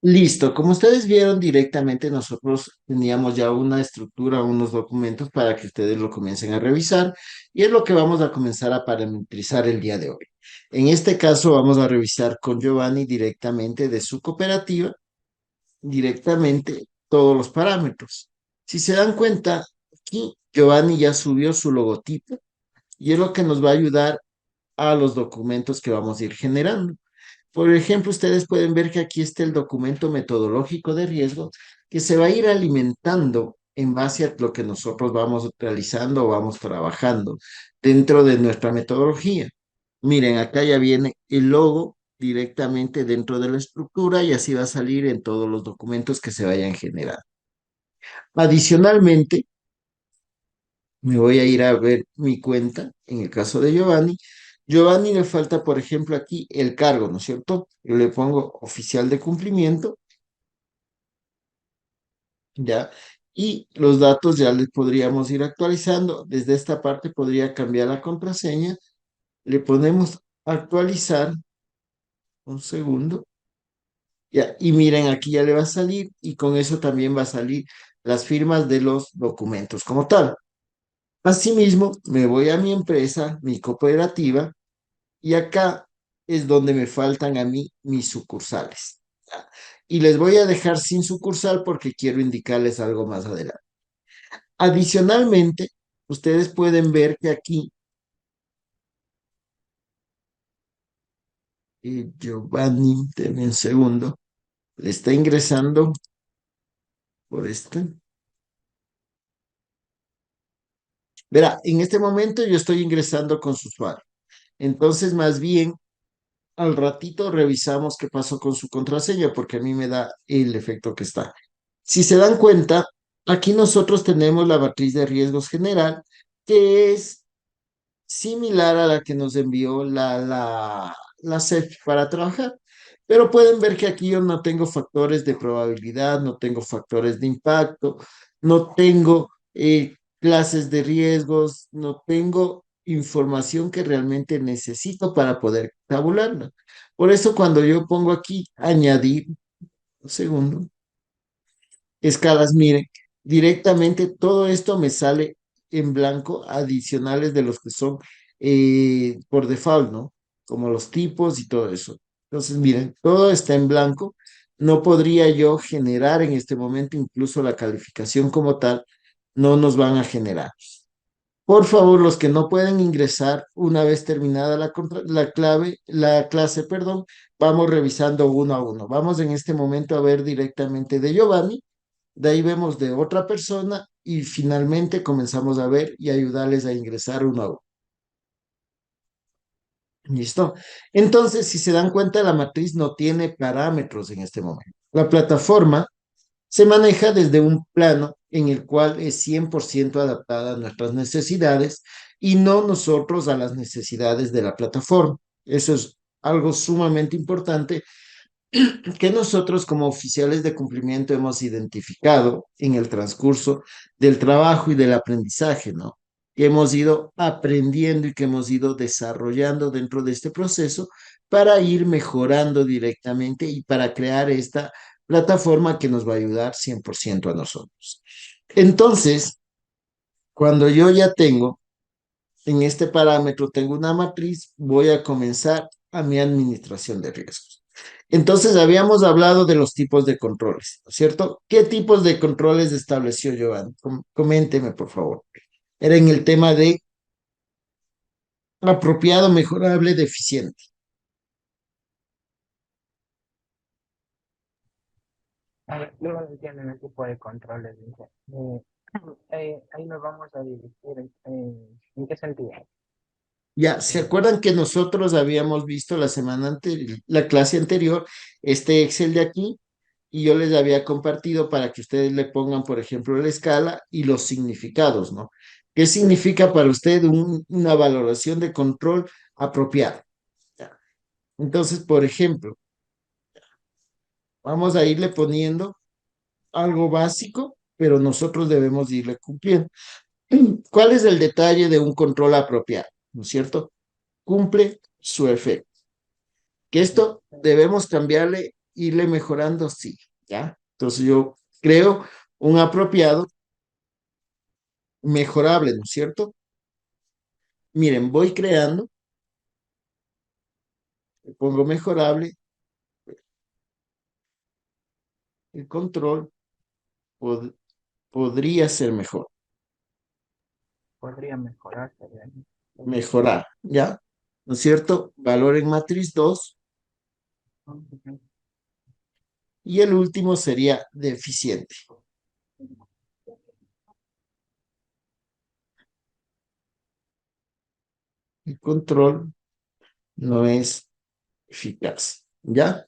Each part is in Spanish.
Listo, como ustedes vieron directamente, nosotros teníamos ya una estructura, unos documentos para que ustedes lo comiencen a revisar y es lo que vamos a comenzar a parametrizar el día de hoy. En este caso vamos a revisar con Giovanni directamente de su cooperativa, directamente todos los parámetros. Si se dan cuenta, aquí Giovanni ya subió su logotipo y es lo que nos va a ayudar a los documentos que vamos a ir generando. Por ejemplo, ustedes pueden ver que aquí está el documento metodológico de riesgo que se va a ir alimentando en base a lo que nosotros vamos realizando o vamos trabajando dentro de nuestra metodología. Miren, acá ya viene el logo directamente dentro de la estructura y así va a salir en todos los documentos que se vayan generando. Adicionalmente, me voy a ir a ver mi cuenta, en el caso de Giovanni. Giovanni le falta, por ejemplo, aquí el cargo, ¿no es cierto? Yo le pongo oficial de cumplimiento, ¿ya? Y los datos ya les podríamos ir actualizando. Desde esta parte podría cambiar la contraseña. Le ponemos actualizar, un segundo, ya. Y miren, aquí ya le va a salir y con eso también va a salir las firmas de los documentos como tal. Asimismo, me voy a mi empresa, mi cooperativa, y acá es donde me faltan a mí mis sucursales. ¿Ya? Y les voy a dejar sin sucursal porque quiero indicarles algo más adelante. Adicionalmente, ustedes pueden ver que aquí Giovanni, denme un segundo, le está ingresando por este. Verá, en este momento yo estoy ingresando con su usuario. Entonces, más bien, al ratito revisamos qué pasó con su contraseña porque a mí me da el efecto que está. Si se dan cuenta, aquí nosotros tenemos la matriz de riesgos general, que es similar a la que nos envió la SEP para trabajar. Pero pueden ver que aquí yo no tengo factores de probabilidad, no tengo factores de impacto, no tengo clases de riesgos, no tengo información que realmente necesito para poder tabularla. Por eso cuando yo pongo aquí añadir, un segundo, escalas, miren, directamente todo esto me sale en blanco, adicionales de los que son por default, ¿no? Como los tipos y todo eso. Entonces, miren, todo está en blanco. No podría yo generar en este momento, incluso la calificación como tal, no nos van a generar. Por favor, los que no pueden ingresar una vez terminada la clave, la clase, perdón, vamos revisando uno a uno. Vamos en este momento a ver directamente de Giovanni, de ahí vemos de otra persona y finalmente comenzamos a ver y ayudarles a ingresar uno a uno. ¿Listo? Entonces, si se dan cuenta, la matriz no tiene parámetros en este momento. La plataforma se maneja desde un plano en el cual es 100% adaptada a nuestras necesidades y no nosotros a las necesidades de la plataforma. Eso es algo sumamente importante que nosotros como oficiales de cumplimiento hemos identificado en el transcurso del trabajo y del aprendizaje, ¿no? Que hemos ido aprendiendo y que hemos ido desarrollando dentro de este proceso para ir mejorando directamente y para crear esta plataforma que nos va a ayudar 100% a nosotros. Entonces, cuando yo ya tengo en este parámetro, tengo una matriz, voy a comenzar a mi administración de riesgos. Entonces, habíamos hablado de los tipos de controles, ¿no es cierto? ¿Qué tipos de controles estableció Joan? Coménteme, por favor. Era en el tema de apropiado, mejorable, deficiente. A ver, luego entienden el tipo de controles. Dice. Ahí nos vamos a dirigir en qué sentido. Ya, ¿se Eh, acuerdan que nosotros habíamos visto la semana anterior, la clase anterior, este Excel de aquí? Y yo les había compartido para que ustedes le pongan, por ejemplo, la escala y los significados, ¿no? ¿Qué significa para usted una valoración de control apropiada? Ya. Entonces, por ejemplo, vamos a irle poniendo algo básico, pero nosotros debemos irle cumpliendo. ¿Cuál es el detalle de un control apropiado? ¿No es cierto? Cumple su efecto. Que esto debemos cambiarle irle mejorando, sí, ¿ya? Entonces yo creo un apropiado, mejorable, ¿no es cierto? Miren, voy creando, le pongo mejorable, el control pod- podría ser mejor, Podría mejorarse. mejorar, ¿ya? ¿No es cierto? Valor en matriz 2 y el último sería deficiente. El control no es eficaz, ¿ya?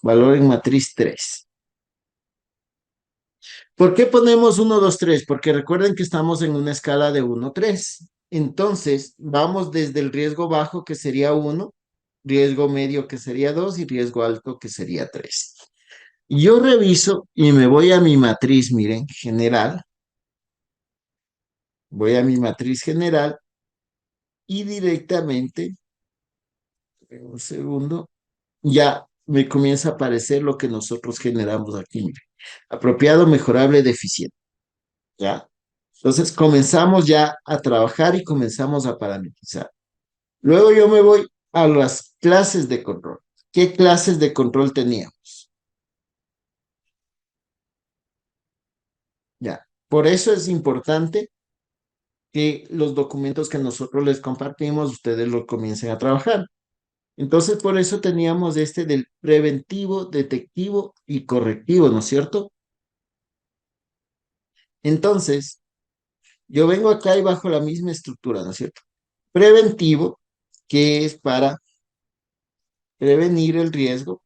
Valor en matriz 3. ¿Por qué ponemos 1, 2, 3? Porque recuerden que estamos en una escala de 1, 3. Entonces, vamos desde el riesgo bajo, que sería 1, riesgo medio, que sería 2, y riesgo alto, que sería 3. Yo reviso y me voy a mi matriz, miren, general. Voy a mi matriz general y directamente, un segundo, ya me comienza a aparecer lo que nosotros generamos aquí, miren. Apropiado, mejorable, deficiente. ¿Ya? Entonces comenzamos ya a trabajar y comenzamos a parametrizar. Luego yo me voy a las clases de control. ¿Qué clases de control teníamos? Ya. Por eso es importante que los documentos que nosotros les compartimos, ustedes los comiencen a trabajar. Entonces, por eso teníamos este del preventivo, detectivo y correctivo, ¿no es cierto? Entonces, yo vengo acá y bajo la misma estructura, ¿no es cierto? Preventivo, que es para prevenir el riesgo.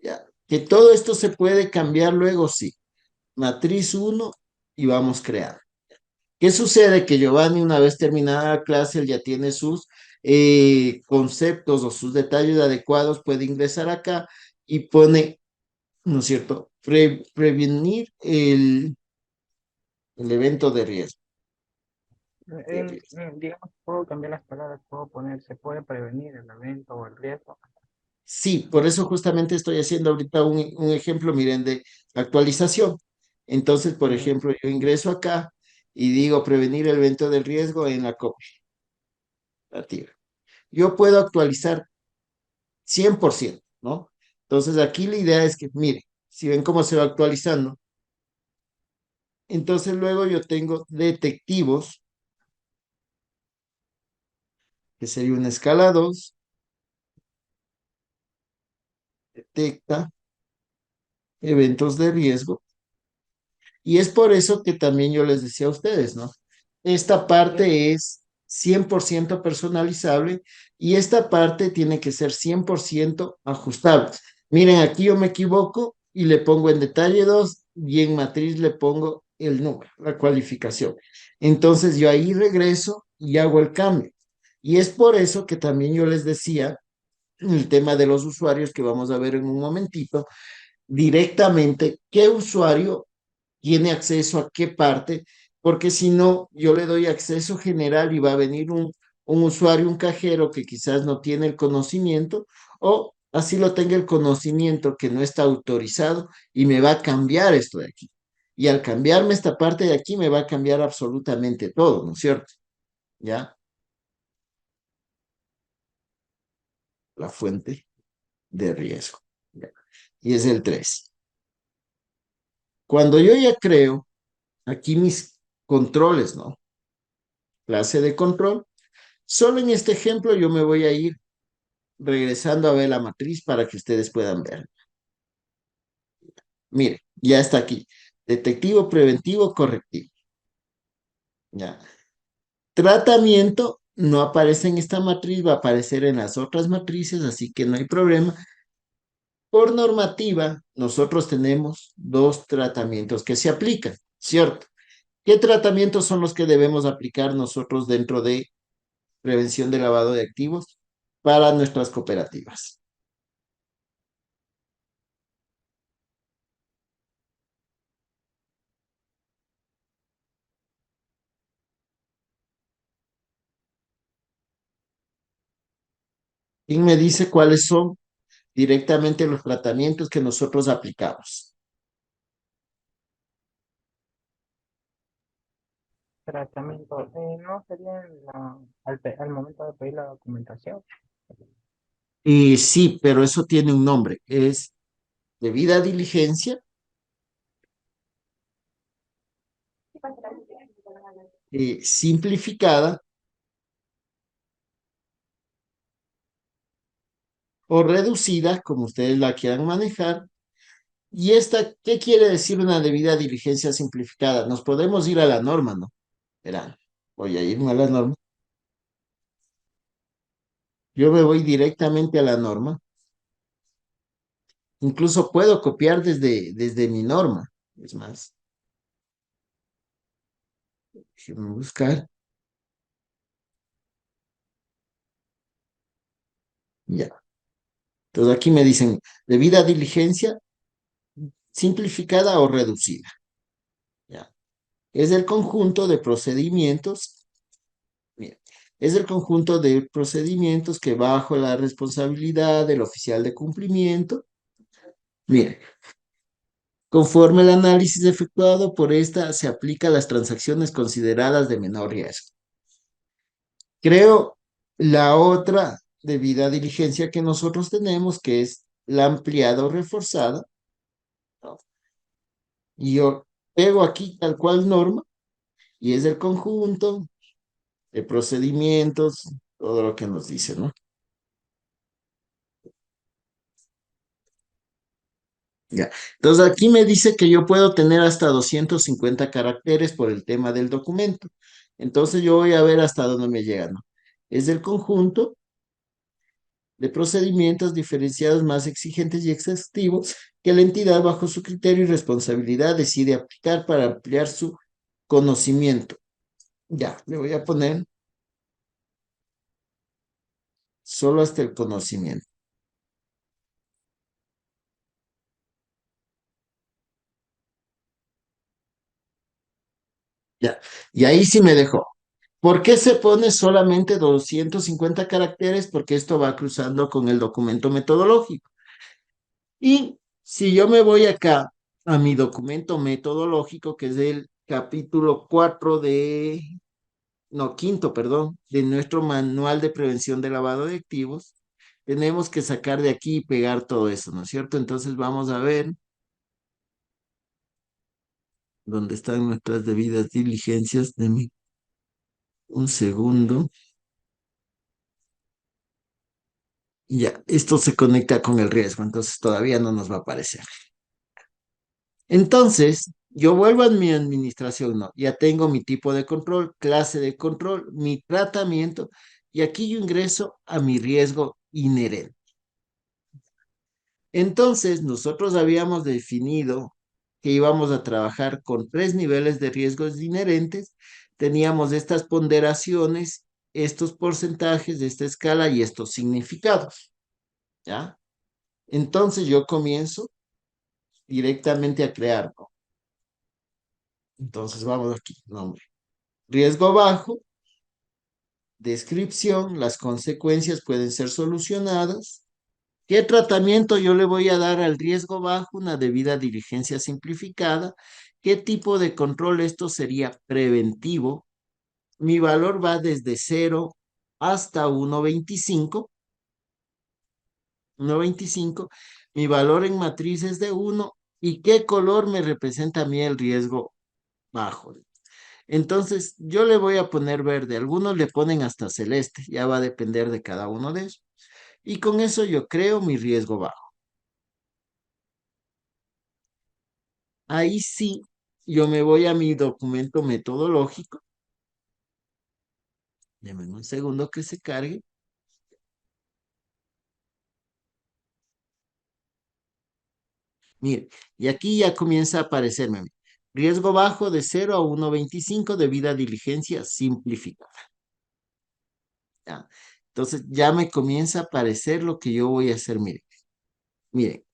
Ya. Que todo esto se puede cambiar luego, sí. Matriz uno y vamos creando. ¿Qué sucede? Que Giovanni, una vez terminada la clase, él ya tiene sus conceptos o sus detalles adecuados, puede ingresar acá y pone, ¿no es cierto? Prevenir el evento de riesgo. Digamos, puedo cambiar las palabras, puedo poner, se puede prevenir el evento o el riesgo. Sí, por eso justamente estoy haciendo ahorita un ejemplo, miren, de actualización. Entonces, por Ya, ejemplo, yo ingreso acá y digo prevenir el evento del riesgo en la cooperativa. Yo puedo actualizar 100%, ¿no? Entonces, aquí la idea es que, miren, si ven cómo se va actualizando, entonces luego yo tengo detectivos, que sería una escala 2, detecta eventos de riesgo. Y es por eso que también yo les decía a ustedes, ¿no? Esta ya, parte es 100% personalizable y esta parte tiene que ser 100% ajustable. Miren, aquí yo me equivoco y le pongo en detalle 2 y en matriz le pongo el número, la cualificación. Entonces yo ahí regreso y hago el cambio. Y es por eso que también yo les decía el tema de los usuarios que vamos a ver en un momentito, directamente qué usuario tiene acceso a qué parte, porque si no, yo le doy acceso general y va a venir un usuario, un cajero que quizás no tiene el conocimiento o así lo tenga el conocimiento que no está autorizado y me va a cambiar esto de aquí. Y al cambiarme esta parte de aquí, me va a cambiar absolutamente todo, ¿no es cierto? ¿Ya? La fuente de riesgo. ¿Ya? Y es el 3. Cuando yo ya creo aquí mis controles, ¿no? Clase de control. Solo en este ejemplo yo me voy a ir regresando a ver la matriz para que ustedes puedan ver. Mire, ya está aquí. Detectivo, preventivo, correctivo. Ya. Tratamiento no aparece en esta matriz, va a aparecer en las otras matrices, así que no hay problema. Por normativa, nosotros tenemos dos tratamientos que se aplican, ¿cierto? ¿Qué tratamientos son los que debemos aplicar nosotros dentro de prevención de lavado de activos para nuestras cooperativas? ¿Quién me dice cuáles son? directamente los tratamientos que nosotros aplicamos. Tratamiento, no sería en al momento de pedir la documentación. Y sí, pero eso tiene un nombre, es debida diligencia simplificada o reducida, como ustedes la quieran manejar. ¿Y esta qué quiere decir una debida diligencia simplificada? Nos podemos ir a la norma, ¿no? Verán, voy a irme a la norma. Yo me voy directamente a la norma. Incluso puedo copiar desde mi norma. Es más, déjenme buscar. Ya. Entonces aquí me dicen debida diligencia simplificada o reducida. Ya. Es el conjunto de procedimientos. Mira, es el conjunto de procedimientos que bajo la responsabilidad del oficial de cumplimiento. Mire, conforme el análisis efectuado por esta, se aplica a las transacciones consideradas de menor riesgo. Creo la otra debida diligencia que nosotros tenemos, que es la ampliada o reforzada, ¿no? Y yo pego aquí tal cual norma y es el conjunto de procedimientos, todo lo que nos dice, ¿no? Ya. Entonces aquí me dice que yo puedo tener hasta 250 caracteres por el tema del documento. Entonces yo voy a ver hasta dónde me llega, ¿no? Es el conjunto de procedimientos diferenciados más exigentes y exhaustivos que la entidad bajo su criterio y responsabilidad decide aplicar para ampliar su conocimiento. Ya, le voy a poner solo hasta el conocimiento. Ya, y ahí sí me dejó. ¿Por qué se pone solamente 250 caracteres? Porque esto va cruzando con el documento metodológico. Y si yo me voy acá a mi documento metodológico, que es el capítulo 4 no, quinto, perdón, de nuestro manual de prevención de lavado de activos, tenemos que sacar de aquí y pegar todo eso, ¿no es cierto? Entonces vamos a ver dónde están nuestras debidas diligencias. Deme un segundo. Ya, esto se conecta con el riesgo, entonces todavía no nos va a aparecer. Entonces, yo vuelvo a mi administración, ¿no? Ya tengo mi tipo de control, clase de control, mi tratamiento, y aquí yo ingreso a mi riesgo inherente. Entonces, nosotros habíamos definido que íbamos a trabajar con tres niveles de riesgos inherentes. Teníamos estas ponderaciones, estos porcentajes de esta escala y estos significados, ¿ya? Entonces, yo comienzo directamente a crear, ¿no? Entonces, vamos aquí, nombre. Riesgo bajo, descripción, las consecuencias pueden ser solucionadas. ¿Qué tratamiento yo le voy a dar al riesgo bajo? Una debida diligencia simplificada. ¿Qué tipo de control? Esto sería preventivo. Mi valor va desde 0 hasta 1,25. 1,25. Mi valor en matriz es de 1. ¿Y qué color me representa a mí el riesgo bajo? Entonces, yo le voy a poner verde. Algunos le ponen hasta celeste. Ya va a depender de cada uno de ellos. Y con eso yo creo mi riesgo bajo. Ahí sí, yo me voy a mi documento metodológico. Deme un segundo que se cargue. Mire, y aquí ya comienza a aparecerme. Riesgo bajo de 0 a 1,25 debida diligencia simplificada. ¿Ya? Entonces ya me comienza a aparecer lo que yo voy a hacer. Mire,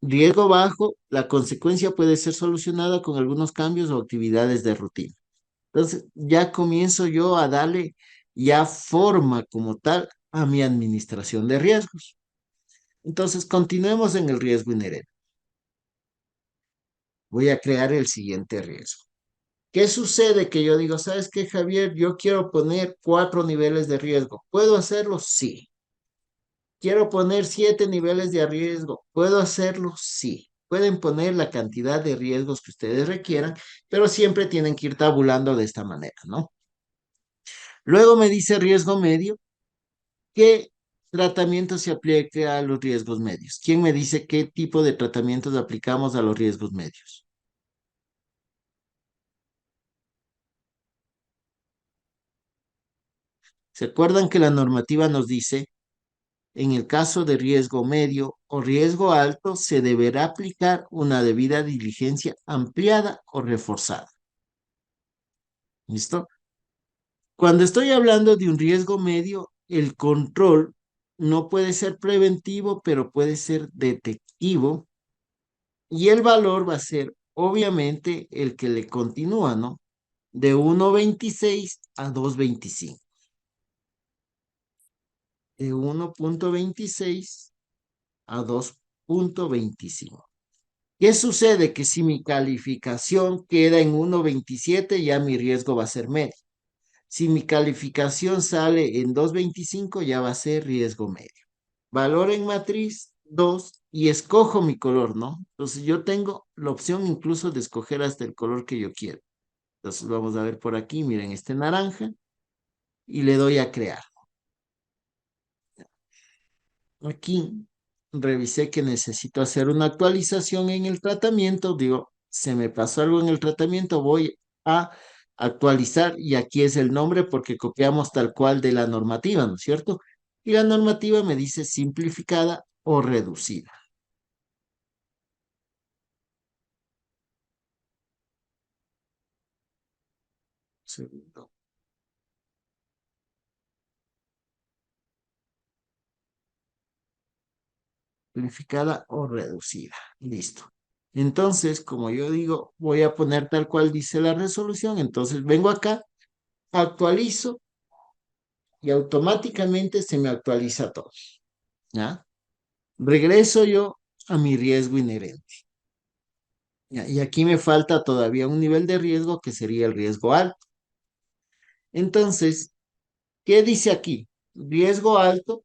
riesgo bajo, la consecuencia puede ser solucionada con algunos cambios o actividades de rutina. Entonces ya comienzo yo a darle ya forma como tal a mi administración de riesgos. Entonces, continuemos en el riesgo inherente. Voy a crear el siguiente riesgo. ¿Qué sucede? Que yo digo, ¿sabes qué, Javier? Yo quiero poner 4 niveles de riesgo. ¿Puedo hacerlo? Sí. Quiero poner 7 niveles de riesgo. ¿Puedo hacerlo? Sí. Pueden poner la cantidad de riesgos que ustedes requieran, pero siempre tienen que ir tabulando de esta manera, ¿no? Luego me dice riesgo medio. ¿Qué tratamiento se aplica a los riesgos medios? ¿Quién me dice qué tipo de tratamientos aplicamos a los riesgos medios? ¿Se acuerdan que la normativa nos dice, en el caso de riesgo medio o riesgo alto, se deberá aplicar una debida diligencia ampliada o reforzada? ¿Listo? Cuando estoy hablando de un riesgo medio, el control no puede ser preventivo, pero puede ser detectivo y el valor va a ser obviamente el que le continúa, ¿no? De 1,26 a 2,25. De 1,26 a 2,25. ¿Qué sucede? Que si mi calificación queda en 1,27, ya mi riesgo va a ser medio. Si mi calificación sale en 2,25, ya va a ser riesgo medio. Valor en matriz 2 y escojo mi color, ¿no? Entonces yo tengo la opción incluso de escoger hasta el color que yo quiero. Entonces vamos a ver por aquí, miren este naranja y le doy a crear. Aquí revisé que necesito hacer una actualización en el tratamiento. Digo, se me pasó algo en el tratamiento, voy a actualizar y aquí es el nombre porque copiamos tal cual de la normativa, ¿no es cierto? Y la normativa me dice simplificada o reducida. Segundo. Simplificada o reducida. Listo. Entonces, como yo digo, voy a poner tal cual dice la resolución. Entonces vengo acá, actualizo y automáticamente se me actualiza todo. ¿Ya? Regreso yo a mi riesgo inherente. ¿Ya? Y aquí me falta todavía un nivel de riesgo que sería el riesgo alto. Entonces, ¿qué dice aquí? Riesgo alto,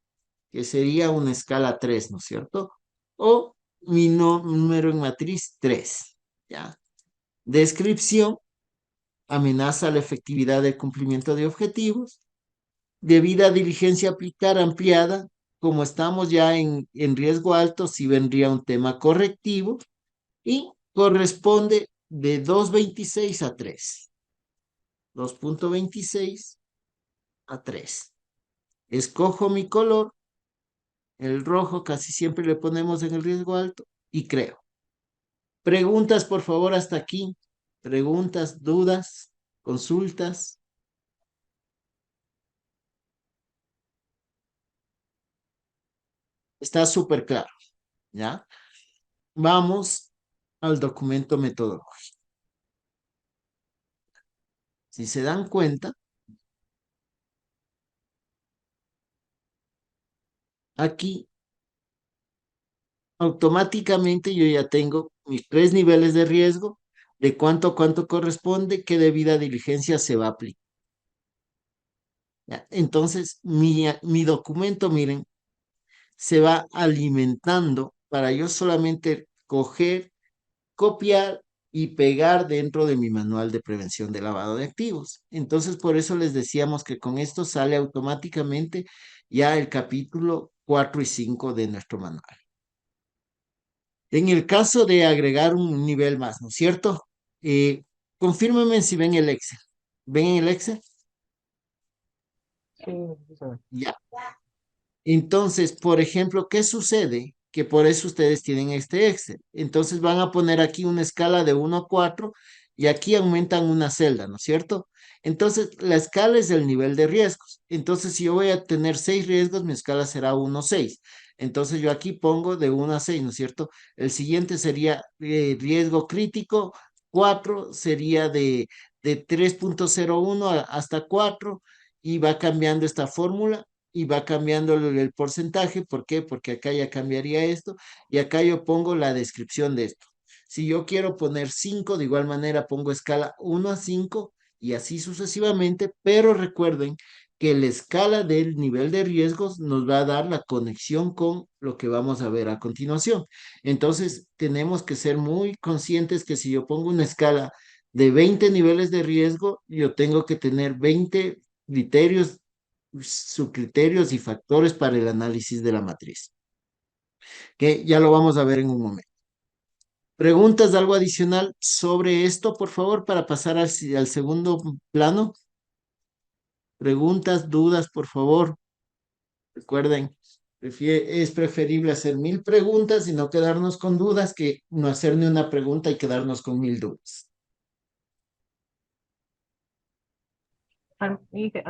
que sería una escala 3, ¿no es cierto? O mi número en matriz 3. ¿Ya? Descripción, amenaza a la efectividad del cumplimiento de objetivos. Debida diligencia aplicar ampliada, como estamos ya en riesgo alto, si vendría un tema correctivo y corresponde de 2,26 a 3. 2,26 a 3. Escojo mi color, el rojo casi siempre le ponemos en el riesgo alto y creo. Preguntas, por favor, hasta aquí. Preguntas, dudas, consultas. Está súper claro, ¿ya? Vamos al documento metodológico. Si se dan cuenta, aquí automáticamente yo ya tengo mis 3 niveles de riesgo, de cuánto a cuánto corresponde, qué debida diligencia se va a aplicar. ¿Ya? Entonces, mi documento, miren, se va alimentando para yo solamente coger, copiar y pegar dentro de mi manual de prevención de lavado de activos. Entonces, por eso les decíamos que con esto sale automáticamente ya el capítulo 4 y 5 de nuestro manual. En el caso de agregar un nivel más, ¿no es cierto? Eh, Confírmenme si ven el Excel. ¿Ven el Excel? Sí, sí, sí. Ya. Entonces, por ejemplo, ¿qué sucede? Que por eso ustedes tienen este Excel. Entonces van a poner aquí una escala de 1 a 4 y aquí aumentan una celda, ¿no es cierto? Entonces, la escala es el nivel de riesgos. Entonces, si yo voy a tener 6 riesgos, mi escala será 1 a 6. Entonces, yo aquí pongo de 1 a 6, ¿no es cierto? El siguiente sería riesgo crítico, 4 sería de 3,01 hasta 4 y va cambiando esta fórmula y va cambiando el porcentaje. ¿Por qué? Porque acá ya cambiaría esto y acá yo pongo la descripción de esto. Si yo quiero poner 5 de igual manera pongo escala 1 a 5 y así sucesivamente, pero recuerden que la escala del nivel de riesgos nos va a dar la conexión con lo que vamos a ver a continuación. Entonces, tenemos que ser muy conscientes que si yo pongo una escala de 20 niveles de riesgo, yo tengo que tener 20 criterios, subcriterios y factores para el análisis de la matriz, que ya lo vamos a ver en un momento. ¿Preguntas de algo adicional sobre esto, por favor, para pasar al segundo plano? Preguntas, dudas, por favor. Recuerden, es preferible hacer 1000 preguntas y no quedarnos con dudas que no hacer ni una pregunta y quedarnos con 1000 dudas. Al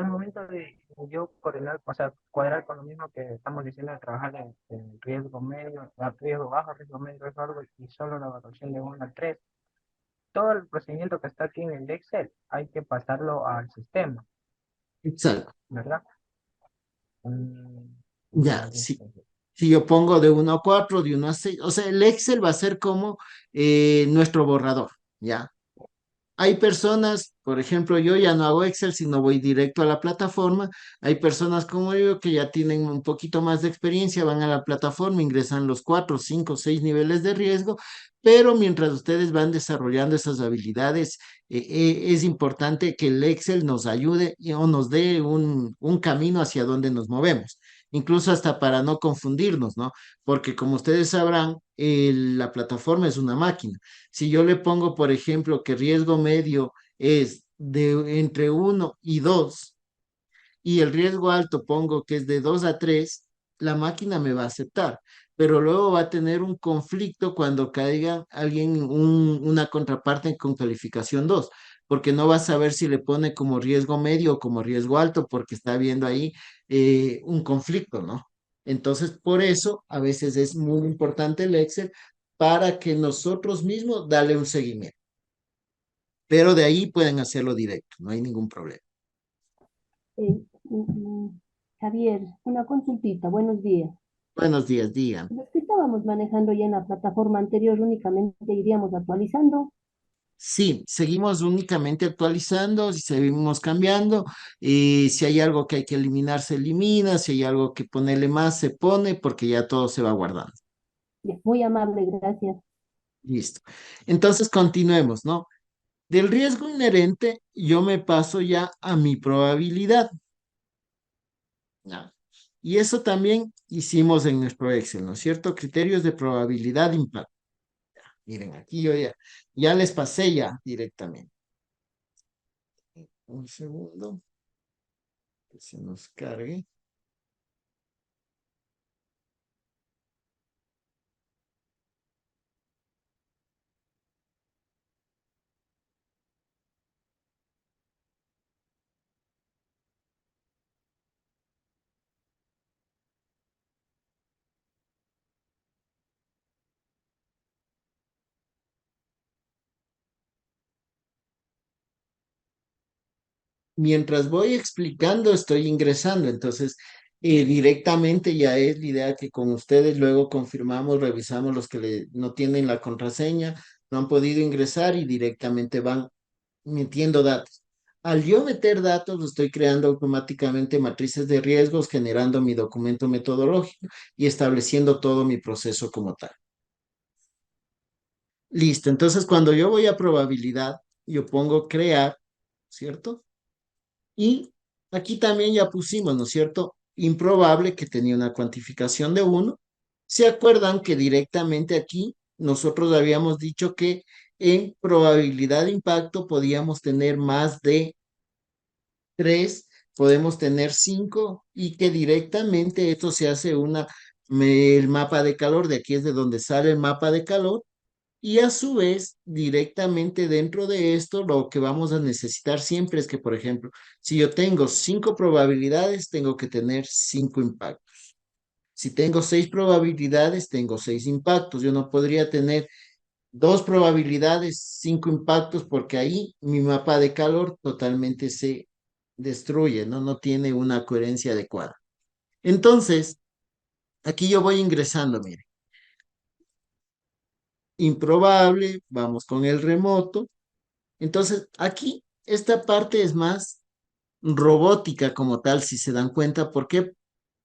momento de yo coordinar, o sea, cuadrar con lo mismo que estamos diciendo de trabajar en riesgo medio, riesgo bajo, riesgo medio, riesgo alto y solo la evaluación de 1 a 3, todo el procedimiento que está aquí en el Excel hay que pasarlo al sistema, Exacto. ¿verdad? Mm, Ya, ya, sí. listo. Si yo pongo de 1 a 4 de 1 a 6, o sea, el Excel va a ser como nuestro borrador, ¿ya? Hay personas, por ejemplo, yo ya no hago Excel, sino voy directo a la plataforma. Hay personas como yo que ya tienen un poquito más de experiencia, van a la plataforma, ingresan los 4, 5, 6 niveles de riesgo, pero mientras ustedes van desarrollando esas habilidades, es importante que el Excel nos ayude o nos dé un camino hacia donde nos movemos, incluso hasta para no confundirnos, ¿no? Porque como ustedes sabrán, la plataforma es una máquina. Si yo le pongo, por ejemplo, que riesgo medio es de entre 1 y 2 y el riesgo alto pongo que es de 2 a 3, la máquina me va a aceptar, pero luego va a tener un conflicto cuando caiga alguien, una contraparte con calificación 2, porque no va a saber si le pone como riesgo medio o como riesgo alto, porque está viendo ahí un conflicto, ¿no? Entonces, por eso a veces es muy importante el Excel para que nosotros mismos darle un seguimiento, pero de ahí pueden hacerlo directo, no hay ningún problema. Javier, una consultita, buenos días. Buenos días, digan. Los que estábamos manejando ya en la plataforma anterior únicamente iríamos actualizando. Sí, seguimos únicamente actualizando, si seguimos cambiando, y si hay algo que hay que eliminar, se elimina, si hay algo que ponerle más, se pone, porque ya todo se va guardando. Ya, muy amable, gracias. Listo. Entonces, continuemos, ¿no? Del riesgo inherente, yo me paso ya a mi probabilidad, ¿ya? Y eso también hicimos en nuestro Excel, ¿no es cierto? Criterios de probabilidad de impacto. Miren, aquí yo ya les pasé ya directamente. Un segundo, que se nos cargue. Mientras voy explicando, estoy ingresando. Entonces, directamente ya es la idea que con ustedes luego confirmamos, revisamos los que no tienen la contraseña, no han podido ingresar y directamente van metiendo datos. Al yo meter datos, estoy creando automáticamente matrices de riesgos, generando mi documento metodológico y estableciendo todo mi proceso como tal. Listo. Entonces, cuando yo voy a probabilidad, yo pongo crear, ¿cierto? Y aquí también ya pusimos, ¿no es cierto? Improbable, que tenía una cuantificación de 1. ¿Se acuerdan que directamente aquí nosotros habíamos dicho que en probabilidad de impacto podíamos tener más de 3, podemos tener 5 y que directamente esto se hace el mapa de calor, de aquí es de donde sale el mapa de calor, y a su vez, directamente dentro de esto, lo que vamos a necesitar siempre es que, por ejemplo, si yo tengo 5 probabilidades, tengo que tener 5 impactos. Si tengo 6 probabilidades, tengo 6 impactos. Yo no podría tener 2 probabilidades, 5 impactos, porque ahí mi mapa de calor totalmente se destruye, ¿no? No tiene una coherencia adecuada. Entonces, aquí yo voy ingresando, mire, improbable, vamos con el remoto. Entonces, aquí esta parte es más robótica como tal, si se dan cuenta. ¿Por qué?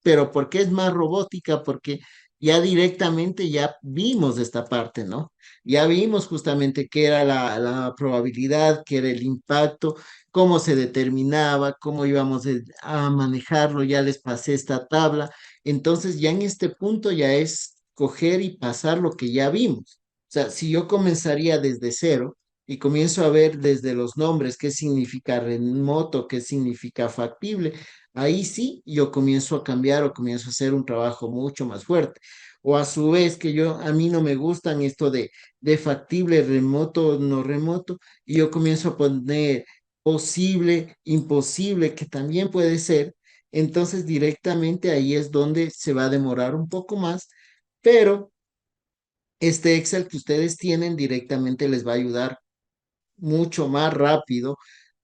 Pero ¿por qué es más robótica? Porque ya directamente ya vimos esta parte, ¿no? Ya vimos justamente qué era la probabilidad, qué era el impacto, cómo se determinaba, cómo íbamos a manejarlo, ya les pasé esta tabla. Entonces ya en este punto ya es coger y pasar lo que ya vimos. O sea, si yo comenzaría desde cero y comienzo a ver desde los nombres qué significa remoto, qué significa factible, ahí sí yo comienzo a cambiar o comienzo a hacer un trabajo mucho más fuerte. O a su vez que a mí no me gustan esto de factible, remoto, no remoto, y yo comienzo a poner posible, imposible, que también puede ser. Entonces directamente ahí es donde se va a demorar un poco más, pero este Excel que ustedes tienen directamente les va a ayudar mucho más rápido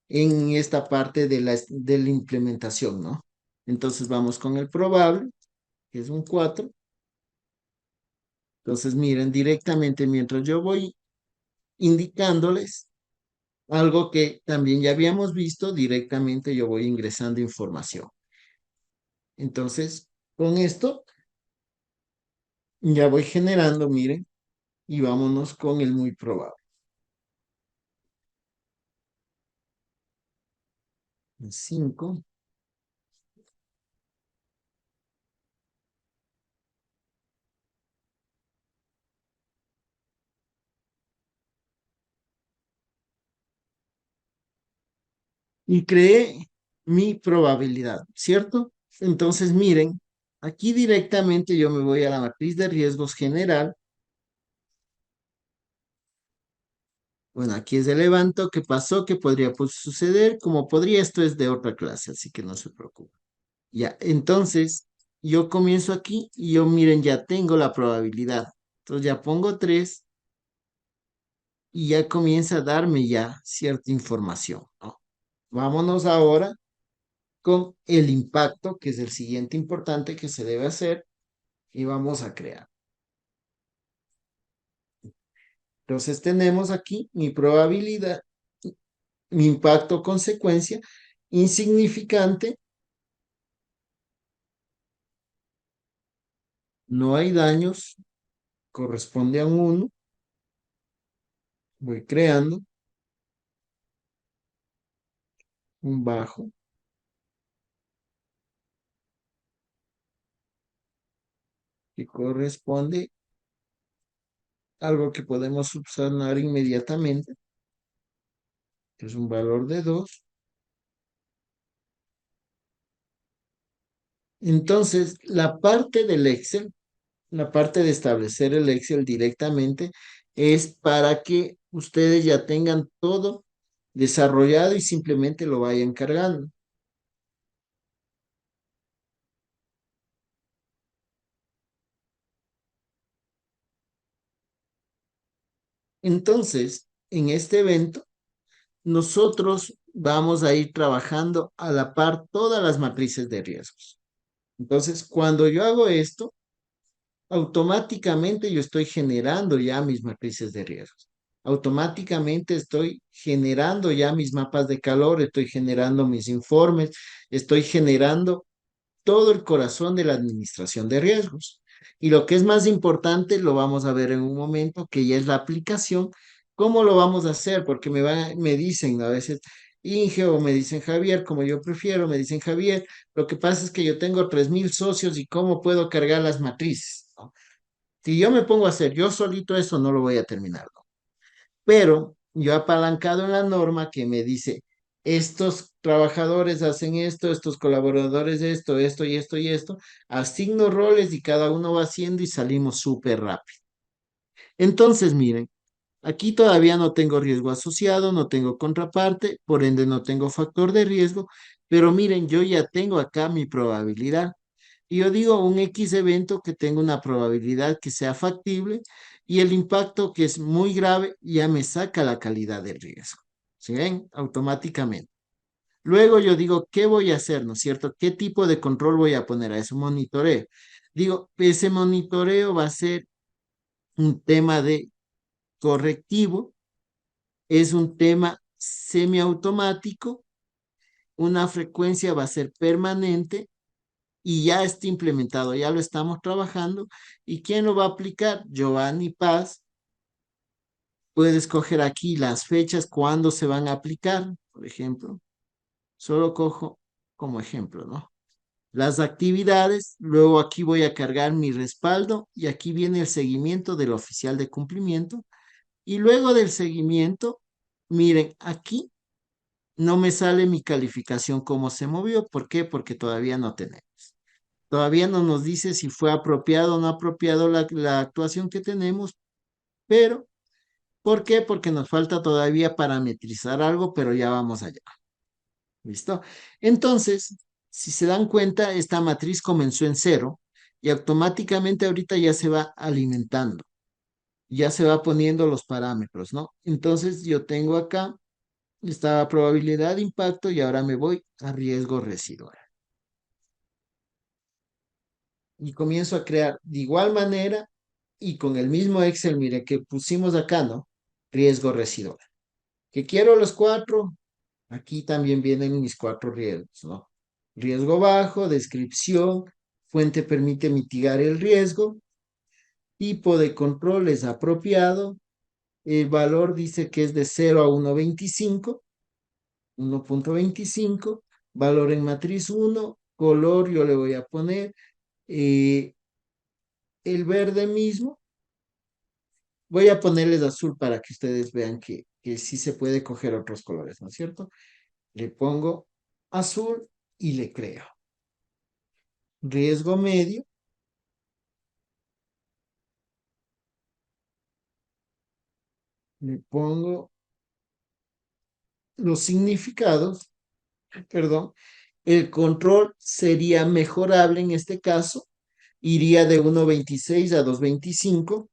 en esta parte de la implementación, ¿no? Entonces vamos con el probable, que es un 4. Entonces miren directamente mientras yo voy indicándoles algo que también ya habíamos visto, directamente yo voy ingresando información. Entonces, con esto ya voy generando, miren, y vámonos con el muy probable. 5. Y creé mi probabilidad, ¿cierto? Entonces, miren, aquí directamente yo me voy a la matriz de riesgos general. Bueno, aquí es el levanto, ¿qué pasó? ¿Qué podría suceder? Como podría, esto es de otra clase, así que no se preocupen. Ya, entonces, yo comienzo aquí y yo, miren, ya tengo la probabilidad. Entonces ya pongo 3 y ya comienza a darme ya cierta información, ¿no? Vámonos ahora con el impacto, que es el siguiente importante que se debe hacer, y vamos a crear. Entonces tenemos aquí mi probabilidad, mi impacto consecuencia, insignificante, no hay daños, corresponde a un 1, voy creando un bajo, que corresponde a algo que podemos subsanar inmediatamente, que es un valor de 2. Entonces, la parte del Excel, la parte de establecer el Excel directamente, es para que ustedes ya tengan todo desarrollado y simplemente lo vayan cargando. Entonces, en este evento, nosotros vamos a ir trabajando a la par todas las matrices de riesgos. Entonces, cuando yo hago esto, automáticamente yo estoy generando ya mis matrices de riesgos. Automáticamente estoy generando ya mis mapas de calor, estoy generando mis informes, estoy generando todo el corazón de la administración de riesgos. Y lo que es más importante, lo vamos a ver en un momento, que ya es la aplicación. ¿Cómo lo vamos a hacer? Porque me dicen a veces, Inge, o me dicen Javier, como yo prefiero, me dicen Javier, lo que pasa es que yo tengo 3.000 socios y cómo puedo cargar las matrices, ¿no? Si yo me pongo a hacer yo solito eso, no lo voy a terminar, ¿no? Pero yo apalancado en la norma que me dice, estos trabajadores hacen esto, estos colaboradores esto, esto y esto y esto, asigno roles y cada uno va haciendo y salimos súper rápido. Entonces, miren, aquí todavía no tengo riesgo asociado, no tengo contraparte, por ende no tengo factor de riesgo, pero miren, yo ya tengo acá mi probabilidad. Y yo digo un X evento que tenga una probabilidad que sea factible y el impacto que es muy grave ya me saca la calidad del riesgo. ¿Sí ven? Automáticamente. Luego yo digo, ¿qué voy a hacer? ¿No es cierto? ¿Qué tipo de control voy a poner a ese monitoreo? Digo, ese monitoreo va a ser un tema de correctivo, es un tema semiautomático, una frecuencia va a ser permanente y ya está implementado, ya lo estamos trabajando. ¿Y quién lo va a aplicar? Giovanni Paz. Puede escoger aquí las fechas, cuándo se van a aplicar, por ejemplo. Solo cojo como ejemplo, ¿no? Las actividades, luego aquí voy a cargar mi respaldo y aquí viene el seguimiento del oficial de cumplimiento. Y luego del seguimiento, miren, aquí no me sale mi calificación cómo se movió. ¿Por qué? Porque todavía no tenemos. Todavía no nos dice si fue apropiado o no apropiado la actuación que tenemos, pero ¿por qué? Porque nos falta todavía parametrizar algo, pero ya vamos allá. ¿Listo? Entonces, si se dan cuenta, esta matriz comenzó en cero y automáticamente ahorita ya se va alimentando, ya se va poniendo los parámetros, ¿no? Entonces yo tengo acá esta probabilidad de impacto y ahora me voy a riesgo residual. Y comienzo a crear de igual manera y con el mismo Excel, mire, que pusimos acá, ¿no? Riesgo residual. Que quiero los cuatro, aquí también vienen mis cuatro riesgos, ¿no? Riesgo bajo, descripción, fuente permite mitigar el riesgo, tipo de control es apropiado, el valor dice que es de 0 a 1.25, 1.25, valor en matriz 1, color yo le voy a poner eh, el verde mismo. Voy a ponerles azul para que ustedes vean que sí se puede coger otros colores, ¿no es cierto? Le pongo azul y le creo. Riesgo medio. Le pongo los significados, perdón. El control sería mejorable en este caso. Iría de 1.26 a 2.25.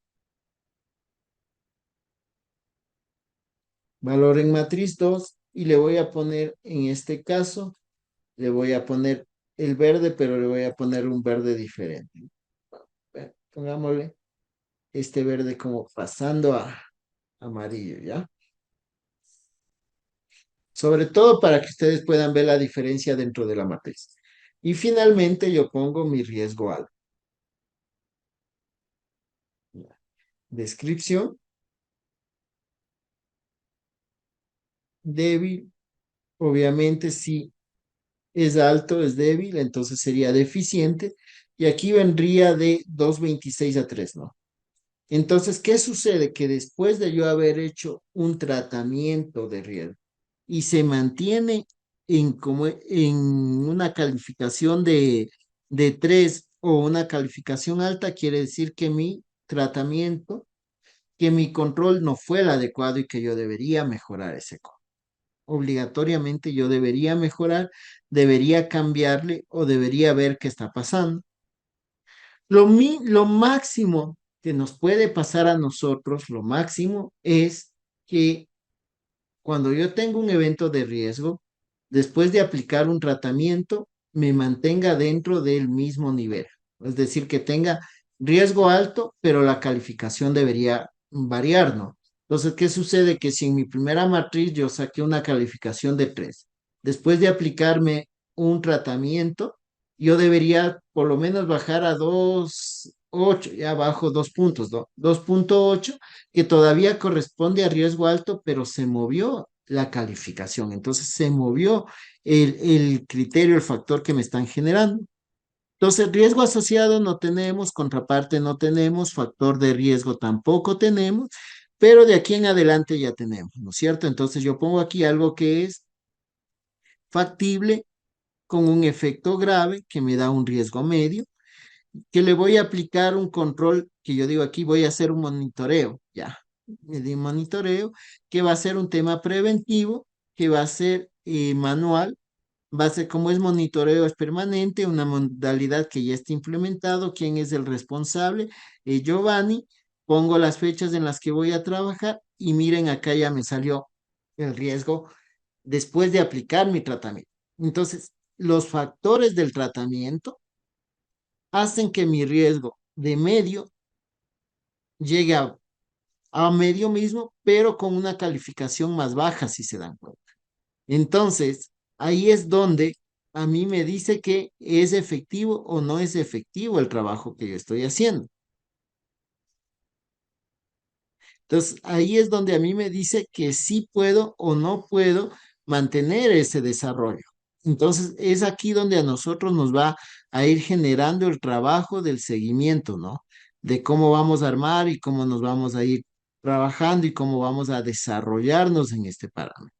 Valor en matriz 2. Y le voy a poner, en este caso, le voy a poner el verde, pero le voy a poner un verde diferente. Pongámosle este verde como pasando a amarillo, ¿ya? Sobre todo para que ustedes puedan ver la diferencia dentro de la matriz. Y finalmente yo pongo mi riesgo alto. Descripción, débil, obviamente si es alto, es débil, entonces sería deficiente. Y aquí vendría de 2.26 a 3, ¿no? Entonces, ¿qué sucede? Que después de yo haber hecho un tratamiento de riesgo y se mantiene en una calificación de 3 o una calificación alta, quiere decir que mi tratamiento, que mi control no fue el adecuado y que yo debería mejorar ese control. Obligatoriamente yo debería mejorar, debería cambiarle o debería ver qué está pasando. Lo máximo que nos puede pasar a nosotros, lo máximo es que cuando yo tengo un evento de riesgo, después de aplicar un tratamiento, me mantenga dentro del mismo nivel. Es decir, que tenga riesgo alto, pero la calificación debería variar, ¿no? Entonces, ¿qué sucede? Que si en mi primera matriz yo saqué una calificación de 3, después de aplicarme un tratamiento, yo debería por lo menos bajar a 2.8, ya bajo 2 puntos, ¿no? 2.8 que todavía corresponde a riesgo alto, pero se movió la calificación. Entonces se movió el criterio, el factor que me están generando. Entonces, riesgo asociado no tenemos, contraparte no tenemos, factor de riesgo tampoco tenemos, pero de aquí en adelante ya tenemos, ¿no es cierto? Entonces yo pongo aquí algo que es factible con un efecto grave que me da un riesgo medio, que le voy a aplicar un control, que yo digo aquí voy a hacer un monitoreo, ya, me di un monitoreo, que va a ser un tema preventivo, que va a ser manual, va a ser como es monitoreo, es permanente, una modalidad que ya está implementado, quién es el responsable, Giovanni, pongo las fechas en las que voy a trabajar y miren acá ya me salió el riesgo después de aplicar mi tratamiento. Entonces, los factores del tratamiento hacen que mi riesgo de medio llegue a medio mismo, pero con una calificación más baja, si se dan cuenta. Entonces, ahí es donde a mí me dice que es efectivo o no es efectivo el trabajo que yo estoy haciendo. Entonces, ahí es donde a mí me dice que sí puedo o no puedo mantener ese desarrollo. Entonces, es aquí donde a nosotros nos va a ir generando el trabajo del seguimiento, ¿no? De cómo vamos a armar y cómo nos vamos a ir trabajando y cómo vamos a desarrollarnos en este parámetro.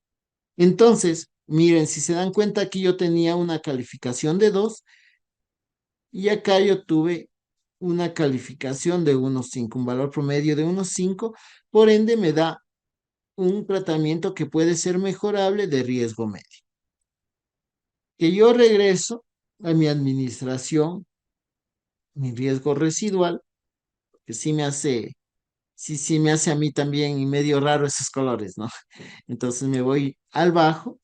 Entonces, miren, si se dan cuenta, aquí yo tenía una calificación de 2 y acá yo tuve una calificación de 1,5, un valor promedio de 1,5, por ende me da un tratamiento que puede ser mejorable de riesgo medio. Que yo regreso a mi administración, mi riesgo residual, que sí me hace a mí también y medio raro esos colores, ¿no? Entonces me voy al bajo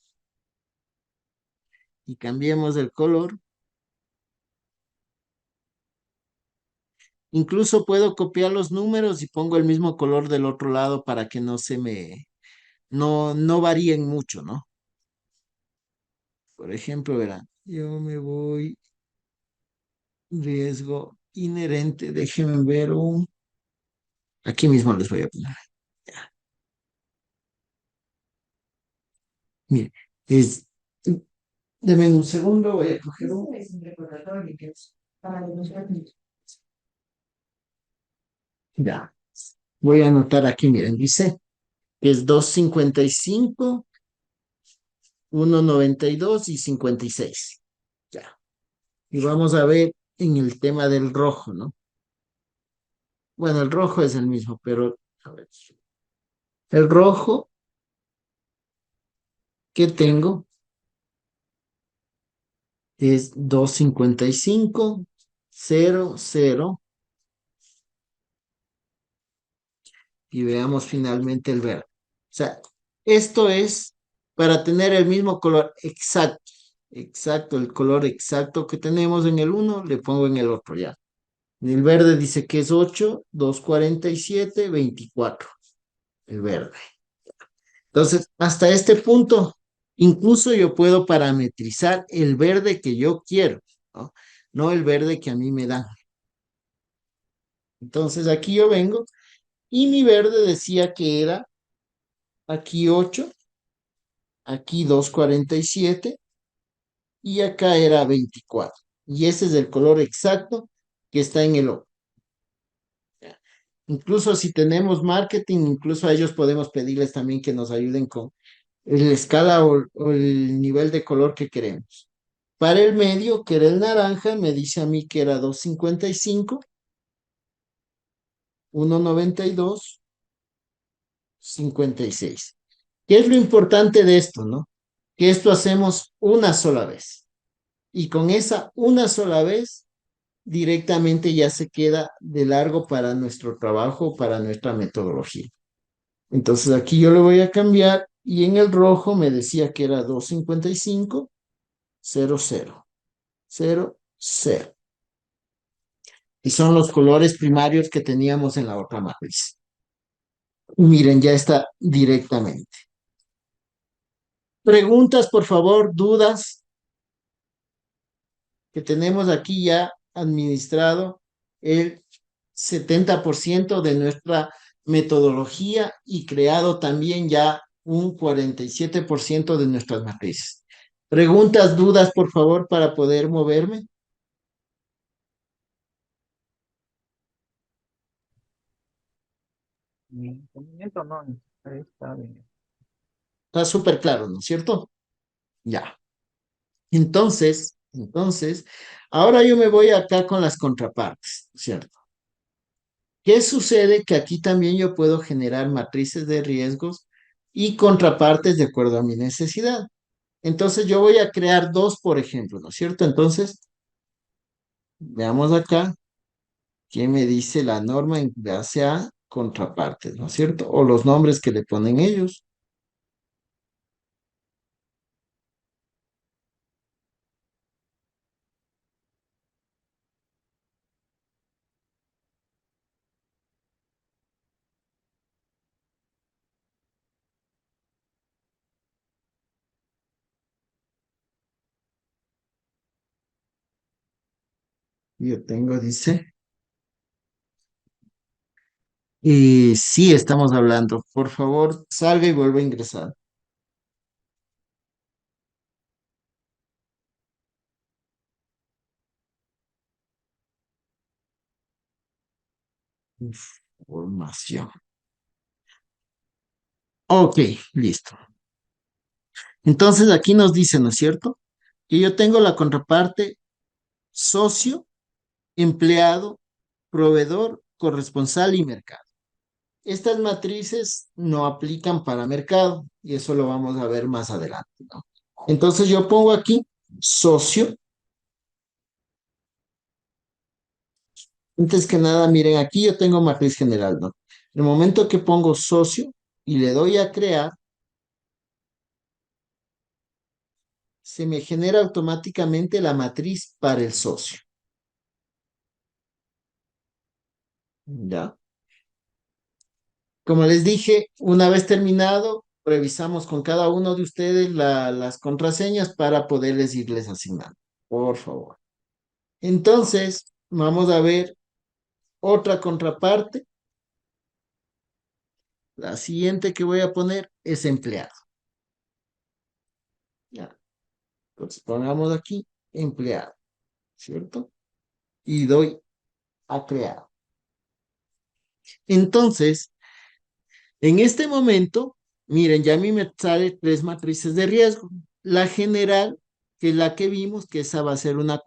y cambiemos el color. Incluso puedo copiar los números y pongo el mismo color del otro lado para que no varíen mucho, ¿no? Por ejemplo, verán, yo me voy riesgo inherente, déjenme ver aquí mismo les voy a poner. Mire, es, denme un segundo, voy a coger un. Ya, voy a anotar aquí, miren, dice que es 2,55, 1,92 y 56. Ya. Y vamos a ver en el tema del rojo, ¿no? Bueno, el rojo es el mismo, pero a ver, el rojo que tengo es 2,55, 0, 0, y veamos finalmente el verde. O sea, esto es para tener el mismo color exacto, exacto, el color exacto que tenemos en el uno, le pongo en el otro ya. En el verde dice que es 8, 2,47, 24, el verde. Entonces, hasta este punto, incluso yo puedo parametrizar el verde que yo quiero, ¿no? No el verde que a mí me dan. Entonces, aquí yo vengo y mi verde decía que era aquí 8, aquí 2,47 y acá era 24. Y ese es el color exacto que está en el ojo. Incluso si tenemos marketing, incluso a ellos podemos pedirles también que nos ayuden con la escala o el nivel de color que queremos. Para el medio, que era el naranja, me dice a mí que era 2,55, 1,92, 56. ¿Qué es lo importante de esto, no? Que esto hacemos una sola vez. Y con esa una sola vez, directamente ya se queda de largo para nuestro trabajo, para nuestra metodología. Entonces aquí yo le voy a cambiar y en el rojo me decía que era 2,55, 0, 0, 0, 0. Y son los colores primarios que teníamos en la otra matriz. Miren, ya está directamente. Preguntas, por favor, dudas, que tenemos aquí ya administrado el 70% de nuestra metodología y creado también ya un 47% de nuestras matrices. Preguntas, dudas, por favor, para poder moverme. Mi conocimiento no, está bien. Está súper claro, ¿no es cierto? Ya. Entonces, ahora yo me voy acá con las contrapartes, ¿cierto? ¿Qué sucede? Que aquí también yo puedo generar matrices de riesgos y contrapartes de acuerdo a mi necesidad. Entonces yo voy a crear dos, por ejemplo, ¿no es cierto? Entonces, veamos acá qué me dice la norma en base a contrapartes, ¿no es cierto? O los nombres que le ponen ellos. Yo tengo, dice. Y sí, estamos hablando. Por favor, salga y vuelva a ingresar. Información. Ok, listo. Entonces aquí nos dice, ¿no es cierto? Que yo tengo la contraparte socio, empleado, proveedor, corresponsal y mercado. Estas matrices no aplican para mercado y eso lo vamos a ver más adelante, ¿no? Entonces yo pongo aquí socio. Antes que nada, miren, aquí yo tengo matriz general, ¿no? El momento que pongo socio y le doy a crear, se me genera automáticamente la matriz para el socio. ¿Ya? Como les dije, una vez terminado, revisamos con cada uno de ustedes las contraseñas para poderles irles asignando. Por favor. Entonces, vamos a ver otra contraparte. La siguiente que voy a poner es empleado. ¿Ya? Entonces, pongamos aquí empleado, ¿cierto? Y doy a crear. Entonces, en este momento, miren, ya a mí me sale tres matrices de riesgo. La general, que es la que vimos, que esa va a ser una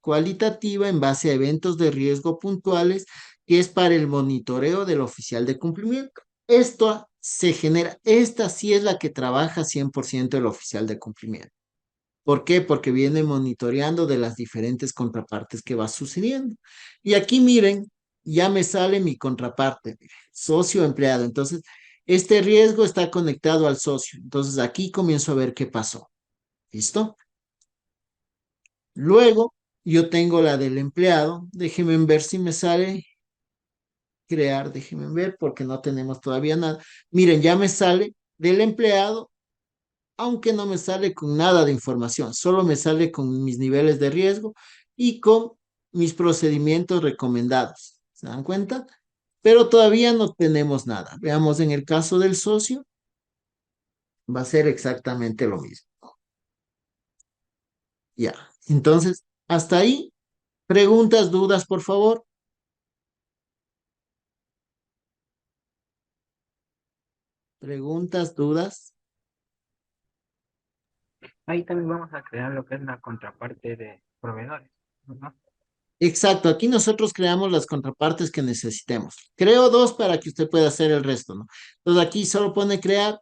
cualitativa en base a eventos de riesgo puntuales, que es para el monitoreo del oficial de cumplimiento. Esto se genera, esta sí es la que trabaja 100% el oficial de cumplimiento. ¿Por qué? Porque viene monitoreando de las diferentes contrapartes que va sucediendo. Y aquí miren, ya me sale mi contraparte, miren, socio empleado. Entonces, este riesgo está conectado al socio. Entonces, aquí comienzo a ver qué pasó. ¿Listo? Luego, yo tengo la del empleado. Déjenme ver si me sale crear. Déjenme ver porque no tenemos todavía nada. Miren, ya me sale del empleado aunque no me sale con nada de información, solo me sale con mis niveles de riesgo y con mis procedimientos recomendados. ¿Se dan cuenta? Pero todavía no tenemos nada. Veamos en el caso del socio, va a ser exactamente lo mismo. Ya. Entonces, hasta ahí, preguntas, dudas, por favor. Preguntas, dudas. Ahí también vamos a crear lo que es la contraparte de proveedores, ¿no? Exacto, aquí nosotros creamos las contrapartes que necesitemos. Creo dos para que usted pueda hacer el resto, ¿no? Entonces aquí solo pone crear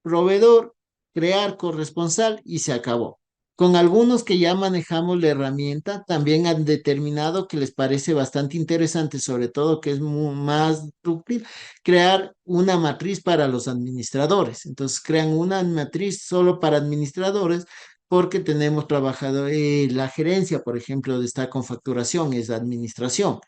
proveedor, crear corresponsal y se acabó. Con algunos que ya manejamos la herramienta, también han determinado que les parece bastante interesante, sobre todo que es más útil, crear una matriz para los administradores. Entonces crean una matriz solo para administradores porque tenemos trabajado la gerencia, por ejemplo, de esta con facturación, es administración.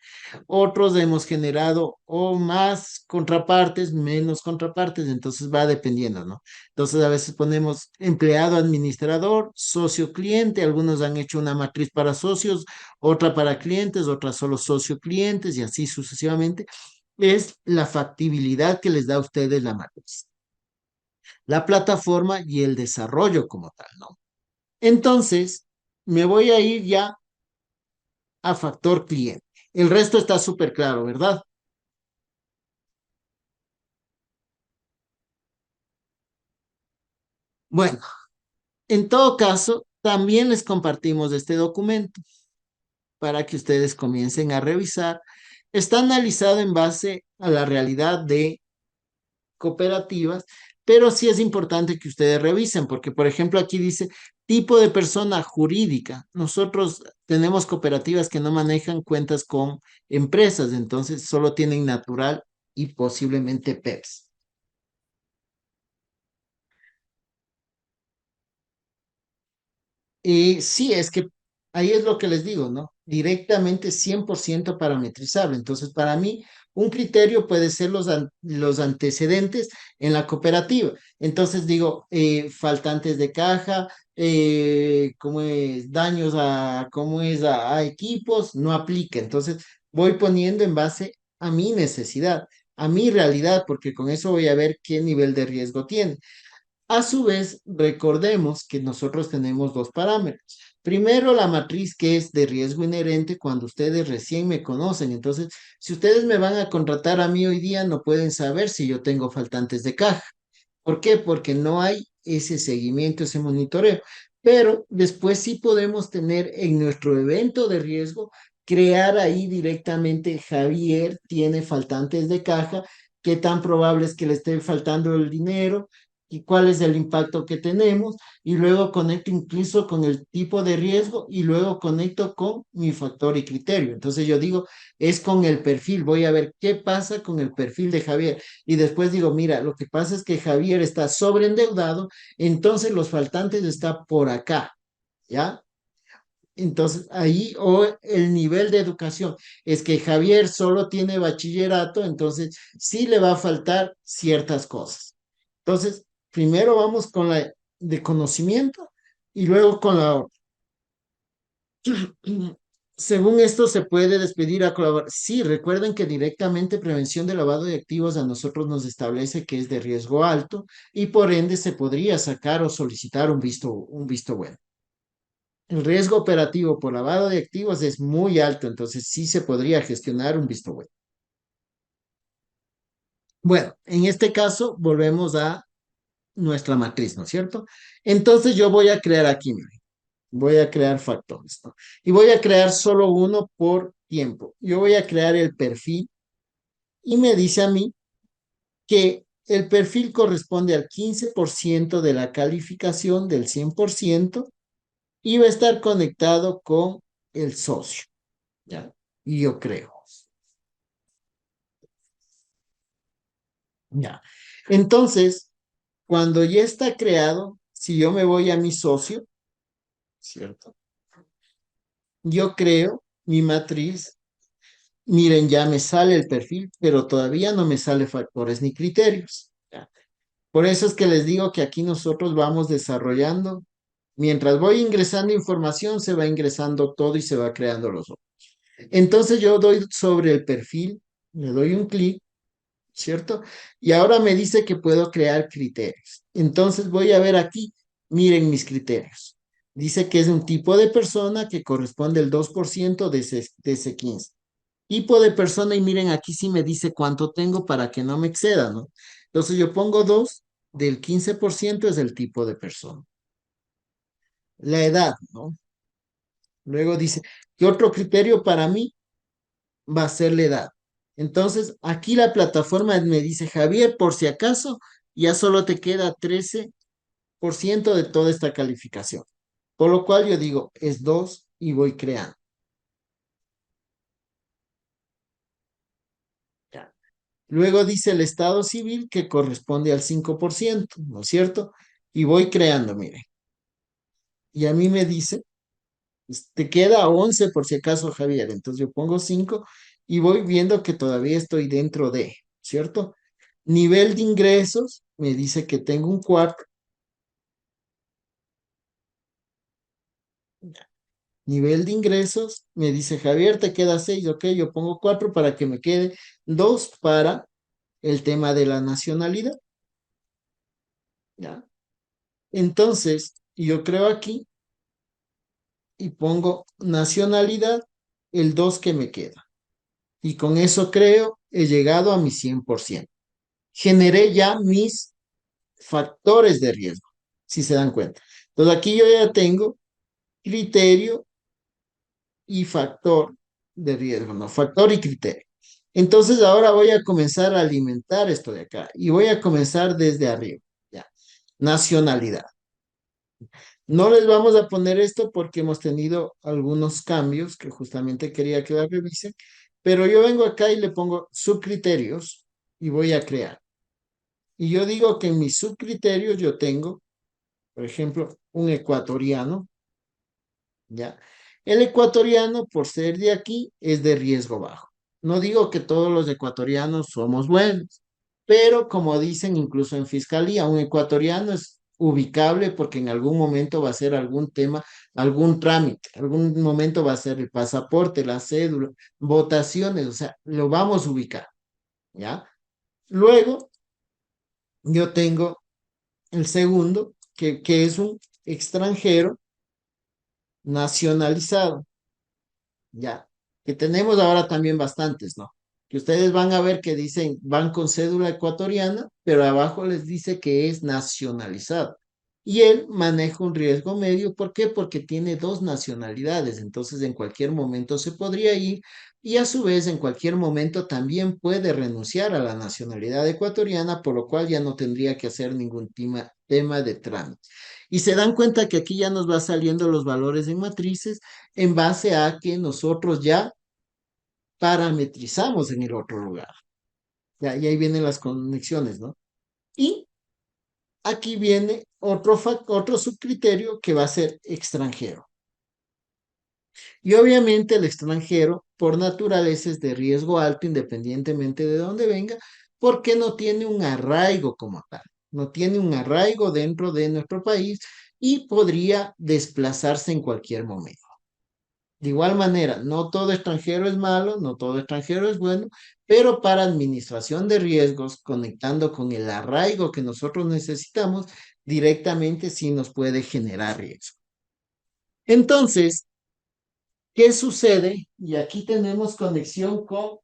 Otros hemos generado o más contrapartes, menos contrapartes, entonces va dependiendo, ¿no? Entonces a veces ponemos empleado administrador, socio cliente, algunos han hecho una matriz para socios, otra para clientes, otra solo socio clientes y así sucesivamente. Es la factibilidad que les da a ustedes la matriz, la plataforma y el desarrollo como tal, ¿no? Entonces, me voy a ir ya a factor cliente. El resto está súper claro, ¿verdad? Bueno, en todo caso, también les compartimos este documento para que ustedes comiencen a revisar. Está analizado en base a la realidad de cooperativas, pero sí es importante que ustedes revisen, porque por ejemplo aquí dice tipo de persona jurídica. Nosotros tenemos cooperativas que no manejan cuentas con empresas, entonces solo tienen natural y posiblemente PEPs. Y sí, es que ahí es lo que les digo, ¿no? Directamente 100% parametrizable. Entonces, para mí, Un criterio puede ser los antecedentes en la cooperativa. Entonces digo, faltantes de caja, cómo es, daños cómo es a equipos, no aplica. Entonces voy poniendo en base a mi necesidad, a mi realidad, porque con eso voy a ver qué nivel de riesgo tiene. A su vez, recordemos que nosotros tenemos dos parámetros. Primero, la matriz que es de riesgo inherente cuando ustedes recién me conocen. Entonces, si ustedes me van a contratar a mí hoy día, no pueden saber si yo tengo faltantes de caja. ¿Por qué? Porque no hay ese seguimiento, ese monitoreo. Pero después sí podemos tener en nuestro evento de riesgo, crear ahí directamente, Javier tiene faltantes de caja, qué tan probable es que le esté faltando el dinero y cuál es el impacto que tenemos. Y luego conecto incluso con el tipo de riesgo y luego conecto con mi factor y criterio. Entonces yo digo, es con el perfil, voy a ver qué pasa con el perfil de Javier y después digo, mira, lo que pasa es que Javier está sobreendeudado, entonces los faltantes está por acá, ¿ya? Entonces ahí, o el nivel de educación, es que Javier solo tiene bachillerato, entonces sí le va a faltar ciertas cosas. Entonces, primero vamos con la de conocimiento y luego con la otra. Según esto, se puede despedir a colaborar. Sí, recuerden que directamente prevención de lavado de activos a nosotros nos establece que es de riesgo alto y por ende se podría sacar o solicitar un visto bueno. El riesgo operativo por lavado de activos es muy alto, entonces sí se podría gestionar un visto bueno. Bueno, en este caso volvemos a nuestra matriz, ¿no es cierto? Entonces yo voy a crear aquí, miren, voy a crear factores, ¿no? Y voy a crear solo uno por tiempo. Yo voy a crear el perfil y me dice a mí que el perfil corresponde al 15% de la calificación del 100% y va a estar conectado con el socio, ¿ya? Y yo creo, ¿ya? Entonces, cuando ya está creado, si yo me voy a mi socio, ¿cierto? Yo creo mi matriz. Miren, ya me sale el perfil, pero todavía no me sale factores ni criterios. ¿Ya? Por eso es que les digo que aquí nosotros vamos desarrollando. Mientras voy ingresando información, se va ingresando todo y se va creando los otros. Entonces yo doy sobre el perfil, le doy un clic, ¿cierto? Y ahora me dice que puedo crear criterios. Entonces voy a ver aquí, miren mis criterios. Dice que es un tipo de persona que corresponde al 2% de ese 15 tipo de persona y miren aquí sí me dice cuánto tengo para que no me exceda, ¿no? Entonces yo pongo 2 del 15% es el tipo de persona. La edad, ¿no? Luego dice, ¿qué otro criterio para mí va a ser la edad? Entonces aquí la plataforma me dice, Javier, por si acaso, ya solo te queda 13% de toda esta calificación. Por lo cual yo digo, es 2 y voy creando. Ya. Luego dice el estado civil que corresponde al 5%, ¿no es cierto? Y voy creando, mire. Y a mí me dice, te queda 11 por si acaso, Javier. Entonces yo pongo 5 y voy viendo que todavía estoy dentro de, ¿cierto? Nivel de ingresos, me dice que tengo un 4. Nivel de ingresos, me dice Javier, te queda 6. Ok, yo pongo 4 para que me quede 2 para el tema de la nacionalidad, ¿ya? Entonces, yo creo aquí y pongo nacionalidad, el 2 que me queda. Y con eso creo, he llegado a mi 100%. Generé ya mis factores de riesgo, si se dan cuenta. Entonces aquí yo ya tengo criterio y factor de riesgo, ¿no? Factor y criterio. Entonces ahora voy a comenzar a alimentar esto de acá y voy a comenzar desde arriba, ¿ya? Nacionalidad. No les vamos a poner esto porque hemos tenido algunos cambios que justamente quería que la revisen, pero yo vengo acá y le pongo subcriterios y voy a crear. Y yo digo que en mis subcriterios yo tengo, por ejemplo, un ecuatoriano, ¿ya? El ecuatoriano, por ser de aquí, es de riesgo bajo. No digo que todos los ecuatorianos somos buenos, pero como dicen incluso en fiscalía, un ecuatoriano es ubicable porque en algún momento va a ser algún tema, algún trámite, algún momento va a ser el pasaporte, la cédula, votaciones, o sea, lo vamos a ubicar, ¿ya? Luego, yo tengo el segundo, que es un extranjero nacionalizado, ya, que tenemos ahora también bastantes, ¿no? Que ustedes van a ver que dicen, van con cédula ecuatoriana, pero abajo les dice que es nacionalizado. Y él maneja un riesgo medio, ¿por qué? Porque tiene dos nacionalidades, entonces en cualquier momento se podría ir y a su vez en cualquier momento también puede renunciar a la nacionalidad ecuatoriana, por lo cual ya no tendría que hacer ningún tema de trámite. Y se dan cuenta que aquí ya nos va saliendo los valores en matrices en base a que nosotros ya parametrizamos en el otro lugar. Ya, y ahí vienen las conexiones, ¿no? Y aquí viene otro subcriterio que va a ser extranjero. Y obviamente el extranjero, por naturaleza, es de riesgo alto, independientemente de dónde venga, porque no tiene un arraigo como tal. No tiene un arraigo dentro de nuestro país y podría desplazarse en cualquier momento. De igual manera, no todo extranjero es malo, no todo extranjero es bueno, pero para administración de riesgos, conectando con el arraigo que nosotros necesitamos, directamente sí nos puede generar riesgo. Entonces, ¿qué sucede? Y aquí tenemos conexión con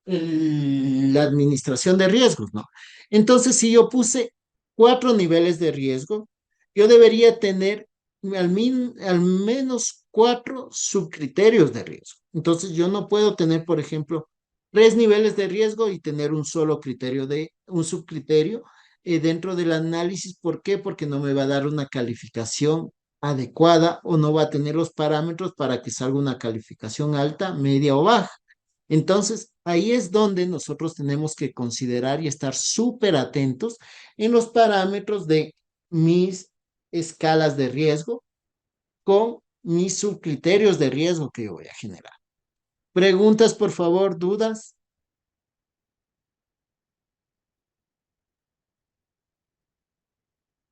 la administración de riesgos, ¿no? Entonces, si yo puse 4 niveles de riesgo, yo debería tener al menos 4 subcriterios de riesgo. Entonces, yo no puedo tener, por ejemplo, 3 niveles de riesgo y tener un solo criterio un subcriterio dentro del análisis. ¿Por qué? Porque no me va a dar una calificación adecuada o no va a tener los parámetros para que salga una calificación alta, media o baja. Entonces, ahí es donde nosotros tenemos que considerar y estar súper atentos en los parámetros de mis escalas de riesgo con mis subcriterios de riesgo que yo voy a generar. Preguntas, por favor, dudas.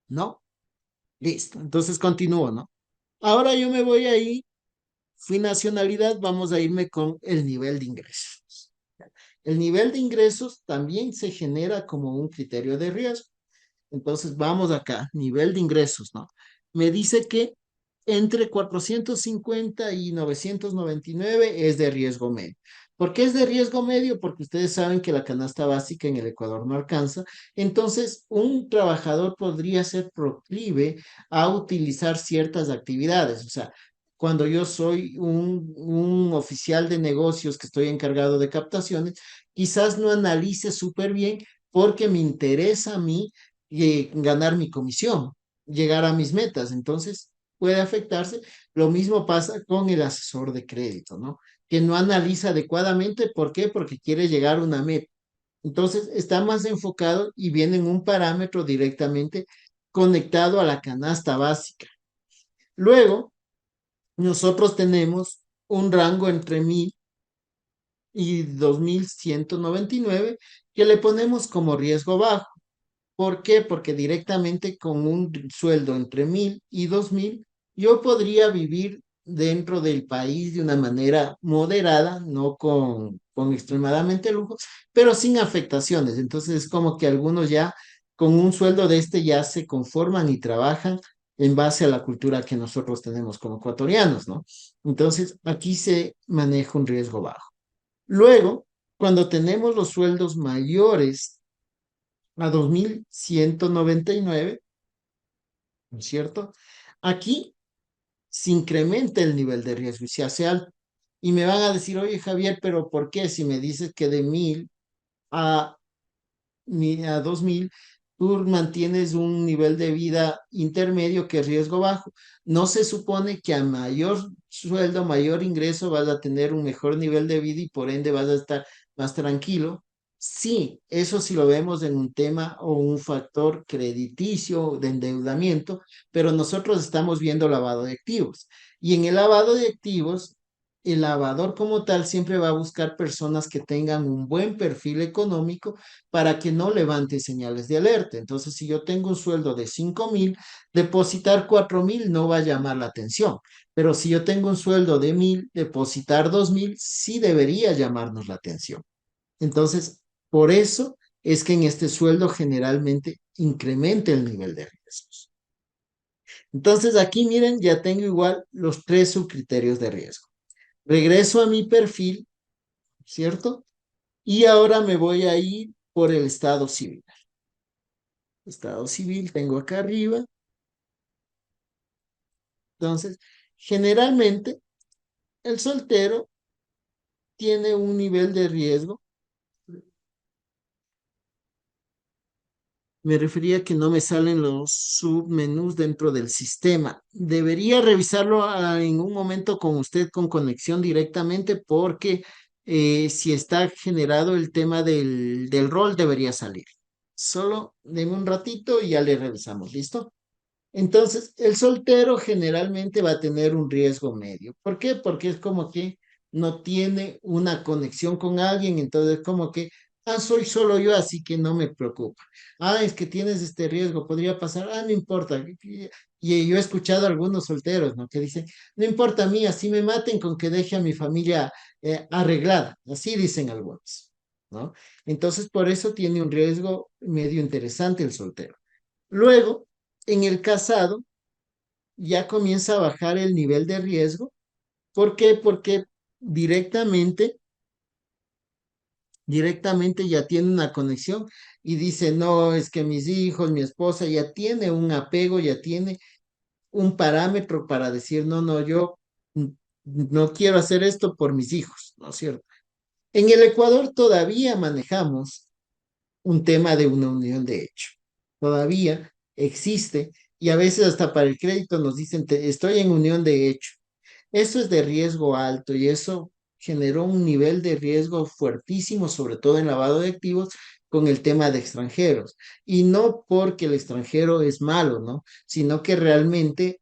¿No? Listo. Entonces continúo, ¿no? Ahora yo me voy ahí, fui nacionalidad, vamos a irme con el nivel de ingresos. El nivel de ingresos también se genera como un criterio de riesgo. Entonces vamos acá, nivel de ingresos, ¿no? Me dice que entre 450 y 999 es de riesgo medio. ¿Por qué es de riesgo medio? Porque ustedes saben que la canasta básica en el Ecuador no alcanza. Entonces, un trabajador podría ser proclive a utilizar ciertas actividades. O sea, cuando yo soy un oficial de negocios que estoy encargado de captaciones, quizás no analice súper bien porque me interesa a mí ganar mi comisión, llegar a mis metas. Entonces, puede afectarse. Lo mismo pasa con el asesor de crédito, ¿no? Que no analiza adecuadamente. ¿Por qué? Porque quiere llegar a una meta. Entonces, está más enfocado y viene en un parámetro directamente conectado a la canasta básica. Luego, nosotros tenemos un rango entre 1.000 y 2.199 que le ponemos como riesgo bajo. ¿Por qué? Porque directamente con un sueldo entre 1.000 y 2.000, yo podría vivir dentro del país de una manera moderada, no con extremadamente lujo, pero sin afectaciones. Entonces es como que algunos ya con un sueldo de este ya se conforman y trabajan en base a la cultura que nosotros tenemos como ecuatorianos, ¿no? Entonces aquí se maneja un riesgo bajo. Luego, cuando tenemos los sueldos mayores a 2.199, ¿no es cierto? Aquí se incrementa el nivel de riesgo y se hace alto. Y me van a decir, oye Javier, pero ¿por qué si me dices que de 1.000 a, a 2.000, tú mantienes un nivel de vida intermedio que es riesgo bajo? ¿No se supone que a mayor sueldo, mayor ingreso vas a tener un mejor nivel de vida y por ende vas a estar más tranquilo? Sí, eso sí lo vemos en un tema o un factor crediticio de endeudamiento, pero nosotros estamos viendo lavado de activos. Y en el lavado de activos el lavador como tal siempre va a buscar personas que tengan un buen perfil económico para que no levante señales de alerta. Entonces, si yo tengo un sueldo de 5.000, depositar 4.000 no va a llamar la atención. Pero si yo tengo un sueldo de 1.000, depositar 2.000 sí debería llamarnos la atención. Entonces, por eso es que en este sueldo generalmente incrementa el nivel de riesgos. Entonces, aquí miren, ya tengo igual los tres subcriterios de riesgo. Regreso a mi perfil, ¿cierto? Y ahora me voy a ir por el estado civil. Estado civil tengo acá arriba. Entonces, generalmente el soltero tiene un nivel de riesgo. Me refería que no me salen los submenús dentro del sistema. Debería revisarlo en un momento con usted con conexión directamente porque si está generado el tema del rol debería salir. Solo denme un ratito y ya le revisamos, ¿listo? Entonces, el soltero generalmente va a tener un riesgo medio. ¿Por qué? Porque es como que no tiene una conexión con alguien, entonces como que, soy solo yo, así que no me preocupa. Es que tienes este riesgo, podría pasar, no importa. Y yo he escuchado a algunos solteros, ¿no? Que dicen, no importa a mí, así me maten con que deje a mi familia arreglada. Así dicen algunos, ¿no? Entonces, por eso tiene un riesgo medio interesante el soltero. Luego, en el casado ya comienza a bajar el nivel de riesgo. ¿Por qué? Porque directamente, directamente ya tiene una conexión y dice, no, es que mis hijos, mi esposa ya tiene un apego, ya tiene un parámetro para decir, no, no, yo no quiero hacer esto por mis hijos, ¿no es cierto? En el Ecuador todavía manejamos un tema de una unión de hecho. Todavía existe y a veces hasta para el crédito nos dicen, estoy en unión de hecho. Eso es de riesgo alto y eso generó un nivel de riesgo fuertísimo, sobre todo en lavado de activos, con el tema de extranjeros. Y no porque el extranjero es malo, ¿no? Sino que realmente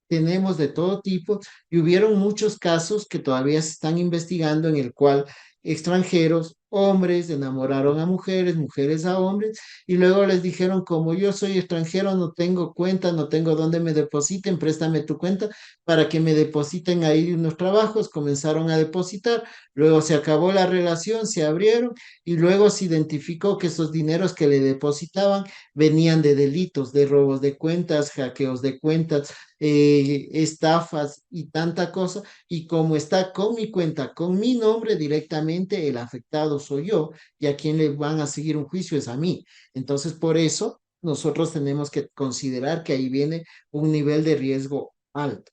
tenemos de todo tipo y hubieron muchos casos que todavía se están investigando en el cual extranjeros, hombres, enamoraron a mujeres, mujeres a hombres y luego les dijeron, como yo soy extranjero, no tengo cuenta, no tengo dónde me depositen, préstame tu cuenta para que me depositen ahí unos trabajos, comenzaron a depositar, luego se acabó la relación, se abrieron y luego se identificó que esos dineros que le depositaban venían de delitos, de robos de cuentas, hackeos de cuentas, estafas y tanta cosa. Y como está con mi cuenta, con mi nombre directamente, el afectado soy yo y a quien le van a seguir un juicio es a mí. Entonces, por eso nosotros tenemos que considerar que ahí viene un nivel de riesgo alto.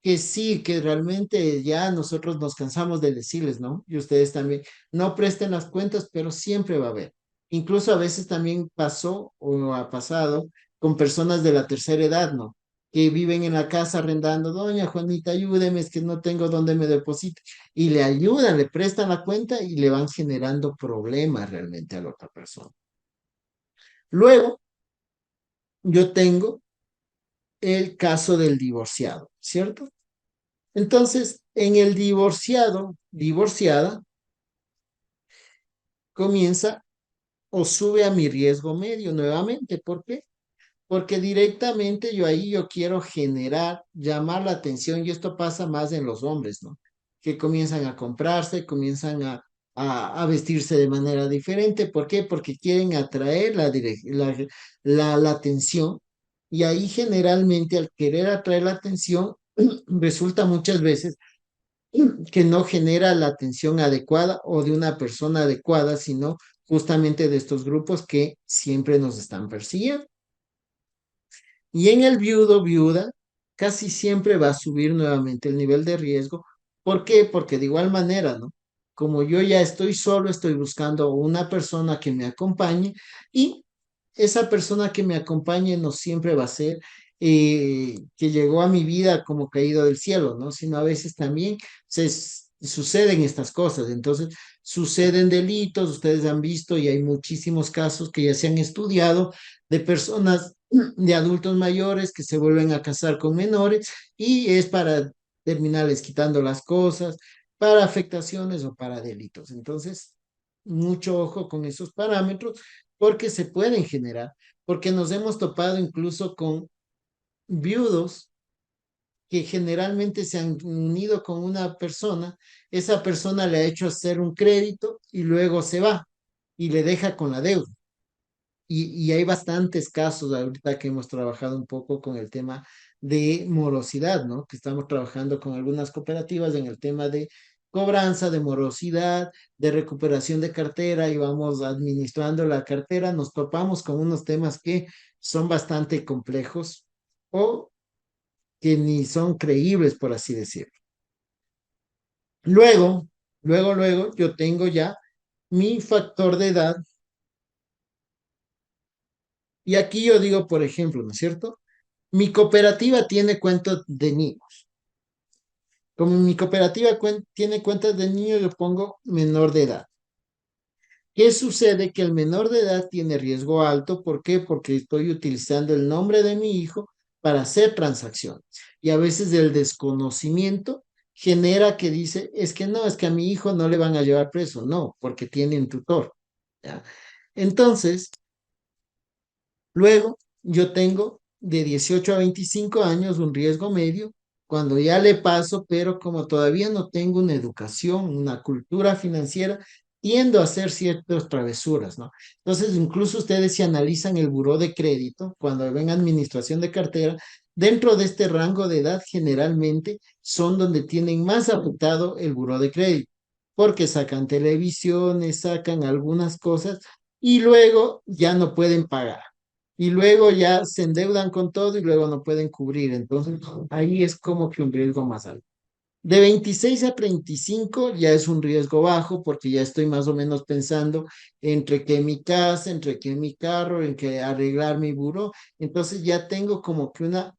Que sí, que realmente ya nosotros nos cansamos de decirles, ¿no? Y ustedes también, no presten las cuentas, pero siempre va a haber. Incluso a veces también pasó o ha pasado con personas de la tercera edad, ¿no? Que viven en la casa arrendando, doña Juanita, ayúdeme, es que no tengo dónde me deposite. Y le ayudan, le prestan la cuenta y le van generando problemas realmente a la otra persona. Luego, yo tengo el caso del divorciado, ¿cierto? Entonces, en el divorciado, divorciada, comienza o sube a mi riesgo medio nuevamente. ¿Por qué? Porque directamente yo quiero generar, llamar la atención y esto pasa más en los hombres, ¿no? Que comienzan a comprarse, comienzan a vestirse de manera diferente. ¿Por qué? Porque quieren atraer la atención y ahí generalmente al querer atraer la atención resulta muchas veces que no genera la atención adecuada o de una persona adecuada, sino justamente de estos grupos que siempre nos están persiguiendo. Y en el viudo, viuda, casi siempre va a subir nuevamente el nivel de riesgo. ¿Por qué? Porque de igual manera, ¿no? Como yo ya estoy solo, estoy buscando una persona que me acompañe y esa persona que me acompañe no siempre va a ser que llegó a mi vida como caído del cielo, ¿no? Sino a veces también suceden estas cosas. Entonces, suceden delitos, ustedes han visto y hay muchísimos casos que ya se han estudiado de personas de adultos mayores que se vuelven a casar con menores y es para terminarles quitando las cosas para afectaciones o para delitos. Entonces, mucho ojo con esos parámetros porque se pueden generar, porque nos hemos topado incluso con viudos que generalmente se han unido con una persona, esa persona le ha hecho hacer un crédito y luego se va y le deja con la deuda. Y hay bastantes casos ahorita que hemos trabajado un poco con el tema de morosidad, ¿no? Que estamos trabajando con algunas cooperativas en el tema de cobranza, de morosidad, de recuperación de cartera y vamos administrando la cartera. Nos topamos con unos temas que son bastante complejos o que ni son creíbles, por así decirlo. Luego, luego, yo tengo ya mi factor de edad y aquí yo digo, por ejemplo, ¿no es cierto? Mi cooperativa tiene cuentas de niños. Como mi cooperativa tiene cuentas de niños, yo pongo menor de edad. ¿Qué sucede? Que el menor de edad tiene riesgo alto. ¿Por qué? Porque estoy utilizando el nombre de mi hijo para hacer transacciones. Y a veces el desconocimiento genera que dice, es que no, es que a mi hijo no le van a llevar preso. No, porque tiene un tutor. ¿Ya? Entonces, luego, yo tengo de 18 a 25 años un riesgo medio cuando ya le paso, pero como todavía no tengo una educación, una cultura financiera, tiendo a hacer ciertas travesuras, ¿no? Entonces, incluso ustedes si analizan el buró de crédito, cuando ven administración de cartera, dentro de este rango de edad generalmente son donde tienen más afectado el buró de crédito, porque sacan televisiones, sacan algunas cosas y luego ya no pueden pagar y luego ya se endeudan con todo y luego no pueden cubrir. Entonces, ahí es como que un riesgo más alto. De 26 a 35 ya es un riesgo bajo porque ya estoy más o menos pensando entre que mi casa, entre que mi carro, en que arreglar mi buró. Entonces ya tengo como que una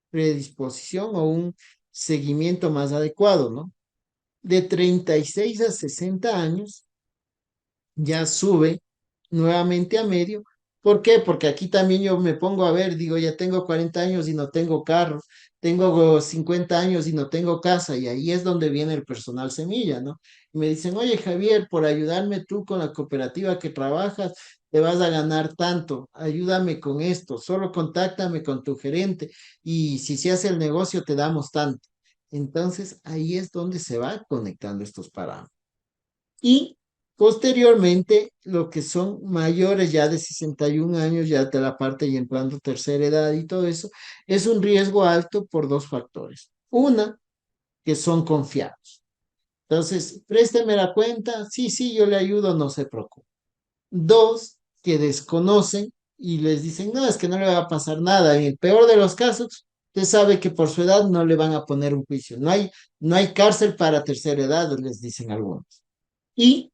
predisposición o un seguimiento más adecuado, ¿no? De 36 a 60 años ya sube nuevamente a medio. ¿Por qué? Porque aquí también yo me pongo a ver, digo, ya tengo 40 años y no tengo carro, tengo 50 años y no tengo casa, y ahí es donde viene el personal semilla, ¿no? Y me dicen, oye Javier, por ayudarme tú con la cooperativa que trabajas, te vas a ganar tanto, ayúdame con esto, solo contáctame con tu gerente y si se hace el negocio te damos tanto. Entonces ahí es donde se va conectando estos parámetros. Y posteriormente, lo que son mayores ya de 61 años, ya de la parte y entrando tercera edad y todo eso, es un riesgo alto por dos factores. Una, que son confiados. Entonces, présteme la cuenta, sí, sí, yo le ayudo, no se preocupe. Dos, que desconocen y les dicen, no, es que no le va a pasar nada. En el peor de los casos, usted sabe que por su edad no le van a poner un juicio. No hay cárcel para tercera edad, les dicen algunos. Y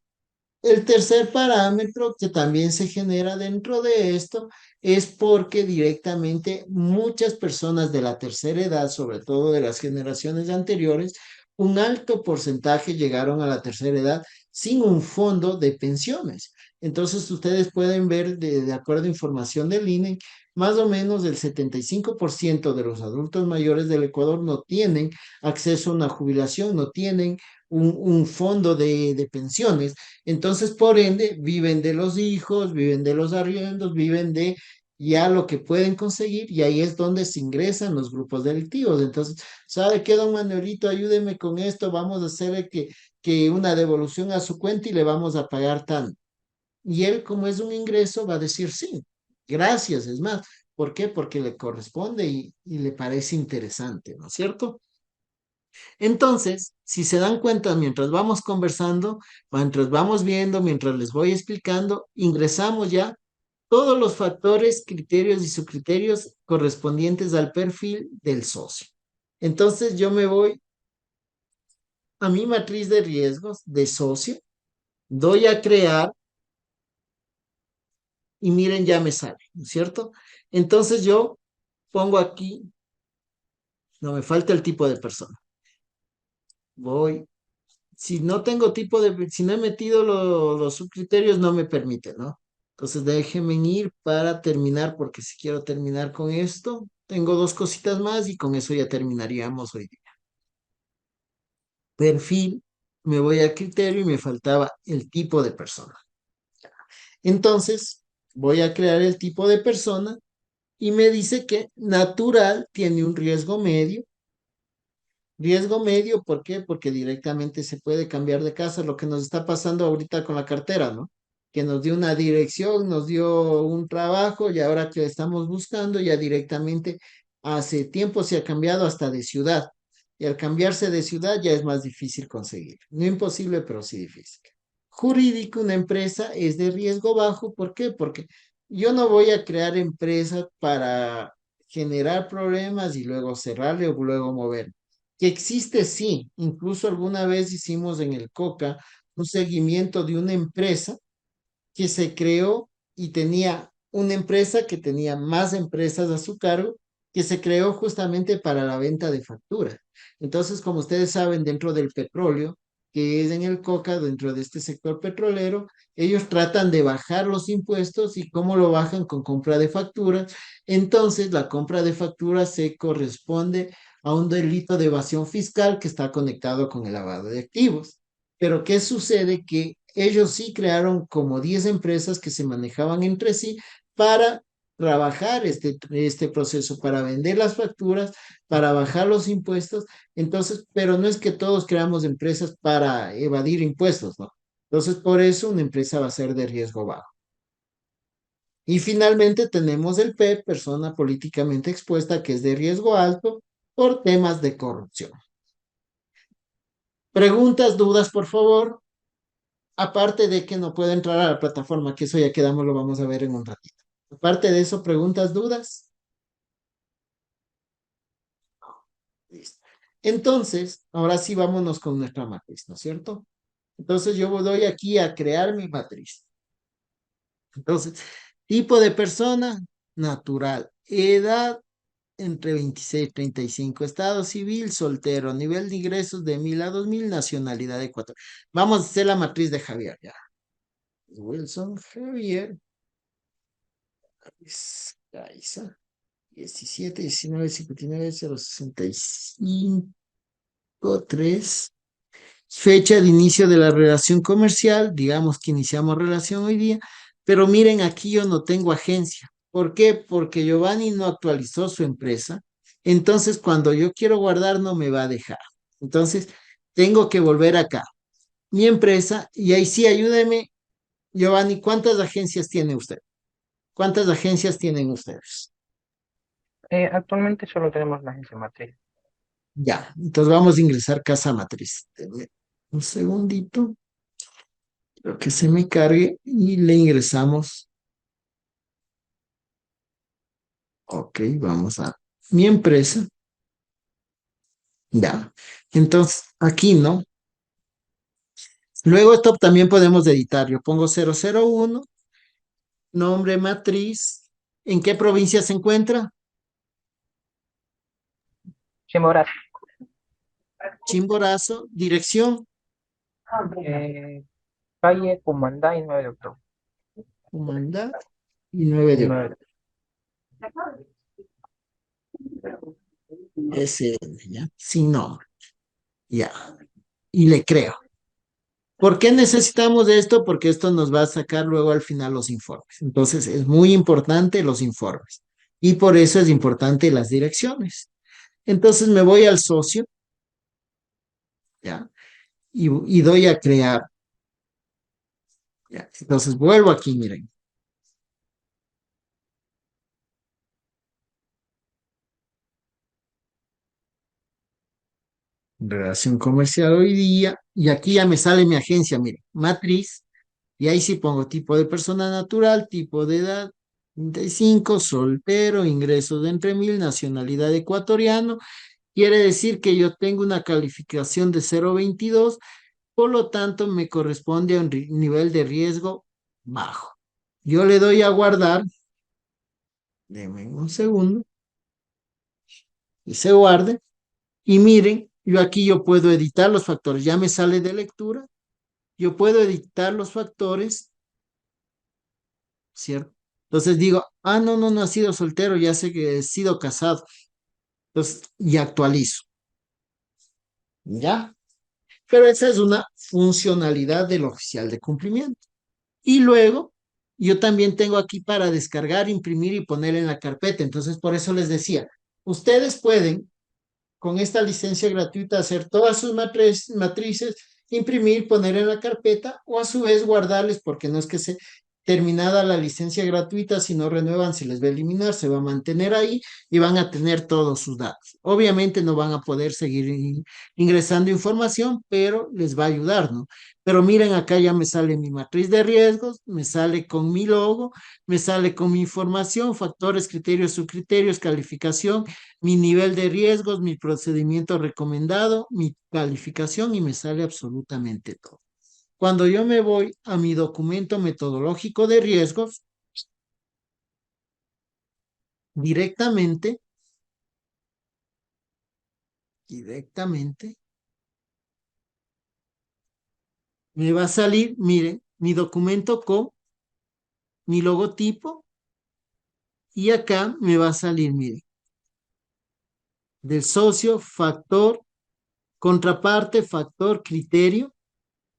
el tercer parámetro que también se genera dentro de esto es porque directamente muchas personas de la tercera edad, sobre todo de las generaciones anteriores, un alto porcentaje llegaron a la tercera edad sin un fondo de pensiones. Entonces ustedes pueden ver, de acuerdo a información del INE, más o menos el 75% de los adultos mayores del Ecuador no tienen acceso a una jubilación, no tienen un fondo de pensiones. Entonces, por ende, viven de los hijos, viven de los arriendos, viven de ya lo que pueden conseguir y ahí es donde se ingresan los grupos delictivos. Entonces, ¿sabe qué, don Manuelito? Ayúdeme con esto, vamos a hacerle que una devolución a su cuenta y le vamos a pagar tanto. Y él, como es un ingreso, va a decir sí, gracias, es más. ¿Por qué? Porque le corresponde y le parece interesante, ¿no es cierto? Entonces, si se dan cuenta, mientras vamos conversando, mientras vamos viendo, mientras les voy explicando, ingresamos ya todos los factores, criterios y subcriterios correspondientes al perfil del socio. Entonces, yo me voy a mi matriz de riesgos de socio, doy a crear y miren, ya me sale, ¿no es cierto? Entonces, yo pongo aquí, no me falta el tipo de persona. Voy si no tengo si no he metido los subcriterios, no me permite, ¿no? Entonces déjenme ir para terminar, porque si quiero terminar con esto, tengo dos cositas más y con eso ya terminaríamos hoy día. perfil, me voy a criterio y me faltaba el tipo de persona. Entonces, voy a crear el tipo de persona y me dice que natural tiene un riesgo medio. Riesgo medio, ¿por qué? Porque directamente se puede cambiar de casa, lo que nos está pasando ahorita con la cartera, ¿no? Que nos dio una dirección, nos dio un trabajo y ahora que estamos buscando ya directamente hace tiempo se ha cambiado hasta de ciudad. Y al cambiarse de ciudad ya es más difícil conseguir. No imposible, pero sí difícil. Jurídico, una empresa es de riesgo bajo. ¿Por qué? Porque yo no voy a crear empresas para generar problemas y luego cerrarle o luego mover. Que existe, sí. Incluso alguna vez hicimos en el COCA un seguimiento de una empresa que se creó y tenía una empresa que tenía más empresas a su cargo, que se creó justamente para la venta de facturas. Entonces, como ustedes saben, dentro del petróleo, que es en el COCA, dentro de este sector petrolero, ellos tratan de bajar los impuestos y cómo lo bajan con compra de facturas. Entonces, la compra de facturas se corresponde a un delito de evasión fiscal que está conectado con el lavado de activos. Pero ¿qué sucede? Que ellos sí crearon como 10 empresas que se manejaban entre sí para trabajar este proceso, para vender las facturas, para bajar los impuestos. Entonces, pero no es que todos creamos empresas para evadir impuestos, ¿no? Entonces, por eso una empresa va a ser de riesgo bajo. Y finalmente tenemos el P, persona políticamente expuesta, que es de riesgo alto por temas de corrupción. Preguntas, dudas, por favor. Aparte de que no puedo entrar a la plataforma, que eso ya quedamos, lo vamos a ver en un ratito. Aparte de eso, preguntas, dudas. Listo. Entonces, ahora sí vámonos con nuestra matriz, ¿no es cierto? Entonces yo doy aquí a crear mi matriz. Entonces, tipo de persona, natural. Edad, entre 26 y 35. Estado civil, soltero. Nivel de ingresos de 1000 a 2000. Nacionalidad de 4. Vamos a hacer la matriz de Javier, ya. Wilson, Javier. Gaisa. 17, 19, 59, 065, 3. Fecha de inicio de la relación comercial, digamos que iniciamos relación hoy día, pero miren, aquí yo no tengo agencia. ¿Por qué? Porque Giovanni no actualizó su empresa. Entonces, cuando yo quiero guardar, no me va a dejar. Entonces, tengo que volver acá. Mi empresa, y ahí sí, ayúdeme, Giovanni, ¿cuántas agencias tiene usted? ¿Cuántas agencias tienen ustedes? Actualmente solo tenemos la agencia matriz. Ya, entonces vamos a ingresar casa matriz. Denme un segundito, creo que se me cargue y le ingresamos. Ok, vamos a mi empresa. Ya, entonces aquí, ¿no? Luego esto también podemos editar. Yo pongo 001, nombre matriz. ¿En qué provincia se encuentra? Chimborazo. Chimborazo, dirección, Eh, calle Cumandá y 9 de octubre. Humandad y 9 de octubre. 9 SN, ¿ya? Sin nombre, ya. Y le creo. ¿Por qué necesitamos de esto? Porque esto nos va a sacar luego al final los informes. Entonces, es muy importante los informes. Y por eso es importante las direcciones. Entonces, me voy al socio, ¿ya? Y doy a crear, ¿ya? Entonces, vuelvo aquí, miren. Relación comercial hoy día. Y aquí ya me sale mi agencia, miren. Matriz. Y ahí sí pongo tipo de persona natural, tipo de edad, 35, soltero, ingresos de entre 1000, nacionalidad ecuatoriano. Quiere decir que yo tengo una calificación de 0,22, por lo tanto me corresponde a un nivel de riesgo bajo. Yo le doy a guardar, denme un segundo, y se guarde. Y miren, yo aquí yo puedo editar los factores, ya me sale de lectura, yo puedo editar los factores, ¿cierto? Entonces digo, no, no, no ha sido soltero, ya sé que he sido casado. Entonces, y actualizo. ¿Ya? Pero esa es una funcionalidad del oficial de cumplimiento. Y luego, yo también tengo aquí para descargar, imprimir y poner en la carpeta. Entonces, por eso les decía, ustedes pueden con esta licencia gratuita hacer todas sus matrices, imprimir, poner en la carpeta o a su vez guardarles, porque no es que se terminada la licencia gratuita, si no renuevan, se les va a eliminar, se va a mantener ahí y van a tener todos sus datos. Obviamente no van a poder seguir ingresando información, pero les va a ayudar, ¿no? Pero miren, acá ya me sale mi matriz de riesgos, me sale con mi logo, me sale con mi información, factores, criterios, subcriterios, calificación, mi nivel de riesgos, mi procedimiento recomendado, mi calificación y me sale absolutamente todo. Cuando yo me voy a mi documento metodológico de riesgos, directamente, directamente, me va a salir, miren, mi documento con mi logotipo y acá me va a salir, miren, del socio, factor, contraparte, factor, criterio.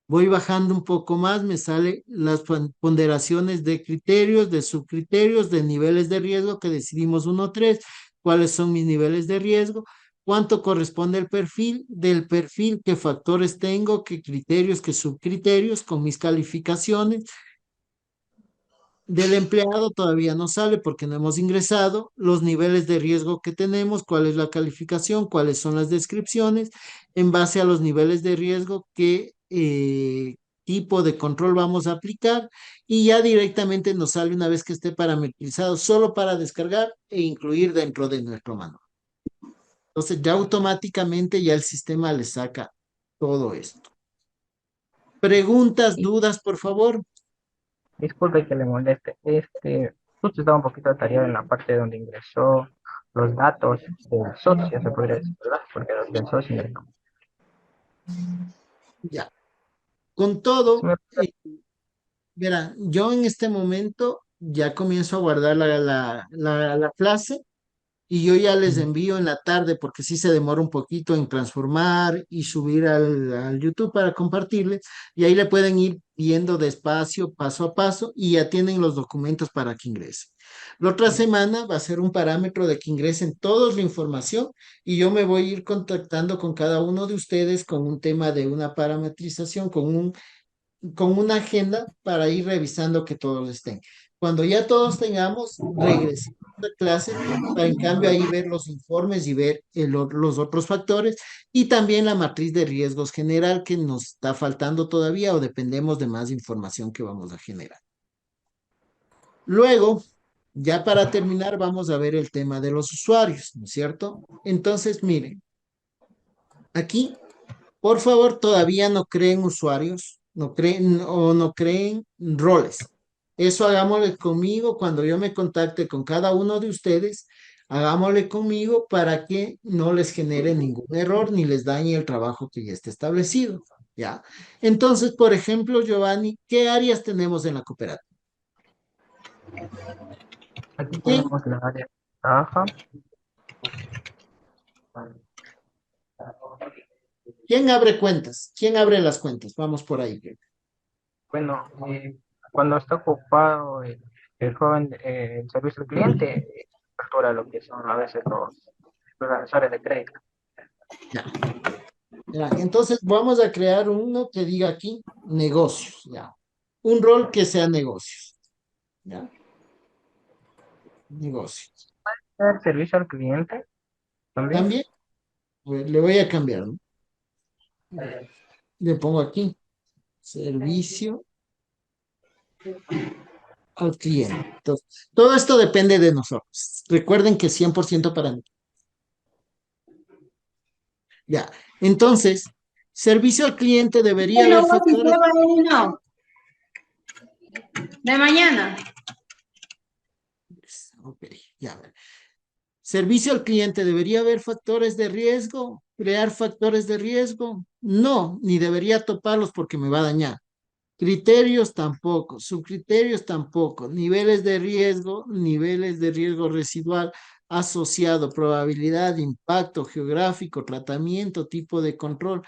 Voy bajando un poco más, me sale las ponderaciones de criterios, de subcriterios, de niveles de riesgo que decidimos 1 3, cuáles son mis niveles de riesgo, cuánto corresponde el perfil, del perfil, qué factores tengo, qué criterios, qué subcriterios, con mis calificaciones. Del empleado todavía no sale porque no hemos ingresado, los niveles de riesgo que tenemos, cuál es la calificación, cuáles son las descripciones, en base a los niveles de riesgo, qué tipo de control vamos a aplicar y ya directamente nos sale una vez que esté parametrizado solo para descargar e incluir dentro de nuestro manual. Entonces ya automáticamente ya el sistema le saca todo esto. Preguntas, Y dudas, por favor. disculpe que le moleste. Justo estaba un poquito atareado en la parte donde ingresó los datos del socio, se podría decir, ¿verdad? Porque los del socio no. Ya. Con Sí todo, me- verá, yo en este momento ya comienzo a guardar la clase y yo ya les envío en la tarde porque sí se demora un poquito en transformar y subir al YouTube para compartirles y ahí le pueden ir viendo despacio, paso a paso y ya tienen los documentos para que ingresen. La otra semana va a ser un parámetro de que ingresen todos la información y yo me voy a ir contactando con cada uno de ustedes con un tema de una parametrización, con una agenda para ir revisando que todos estén. Cuando ya todos tengamos, regresemos a clase para en cambio ahí ver los informes y ver los otros factores y también la matriz de riesgos general que nos está faltando todavía o dependemos de más información que vamos a generar. Luego, ya para terminar, vamos a ver el tema de los usuarios, ¿no es cierto? Entonces, miren, aquí por favor, todavía no creen usuarios, no creen o no creen roles. Eso hagámosle conmigo cuando yo me contacte con cada uno de ustedes, hagámosle conmigo para que no les genere ningún error ni les dañe el trabajo que ya está establecido, ¿ya? Entonces, por ejemplo, Giovanni, ¿qué áreas tenemos en la cooperativa? Aquí ¿Quién, tenemos la área de trabajo. quién abre cuentas? ¿Quién abre las cuentas? Vamos por ahí. Bueno, cuando está ocupado el joven, el servicio al cliente, factura lo que son a veces los asesores de crédito. Ya. Ya, entonces vamos a crear uno que diga aquí negocios, ya. Un rol que sea negocios, ya. Negocios. El servicio al cliente también. También le voy a cambiar, ¿no? Le pongo aquí servicio al cliente. Entonces, todo esto depende de nosotros. Recuerden que 100% para mí. Ya. Entonces, servicio al cliente debería haber No, factores. sistema no. De mañana. Ok, ya. Servicio al cliente, ¿debería haber factores de riesgo? ¿Crear factores de riesgo? No, ni debería toparlos porque me va a dañar. Criterios tampoco, subcriterios tampoco, niveles de riesgo residual asociado, probabilidad, impacto geográfico, tratamiento, tipo de control.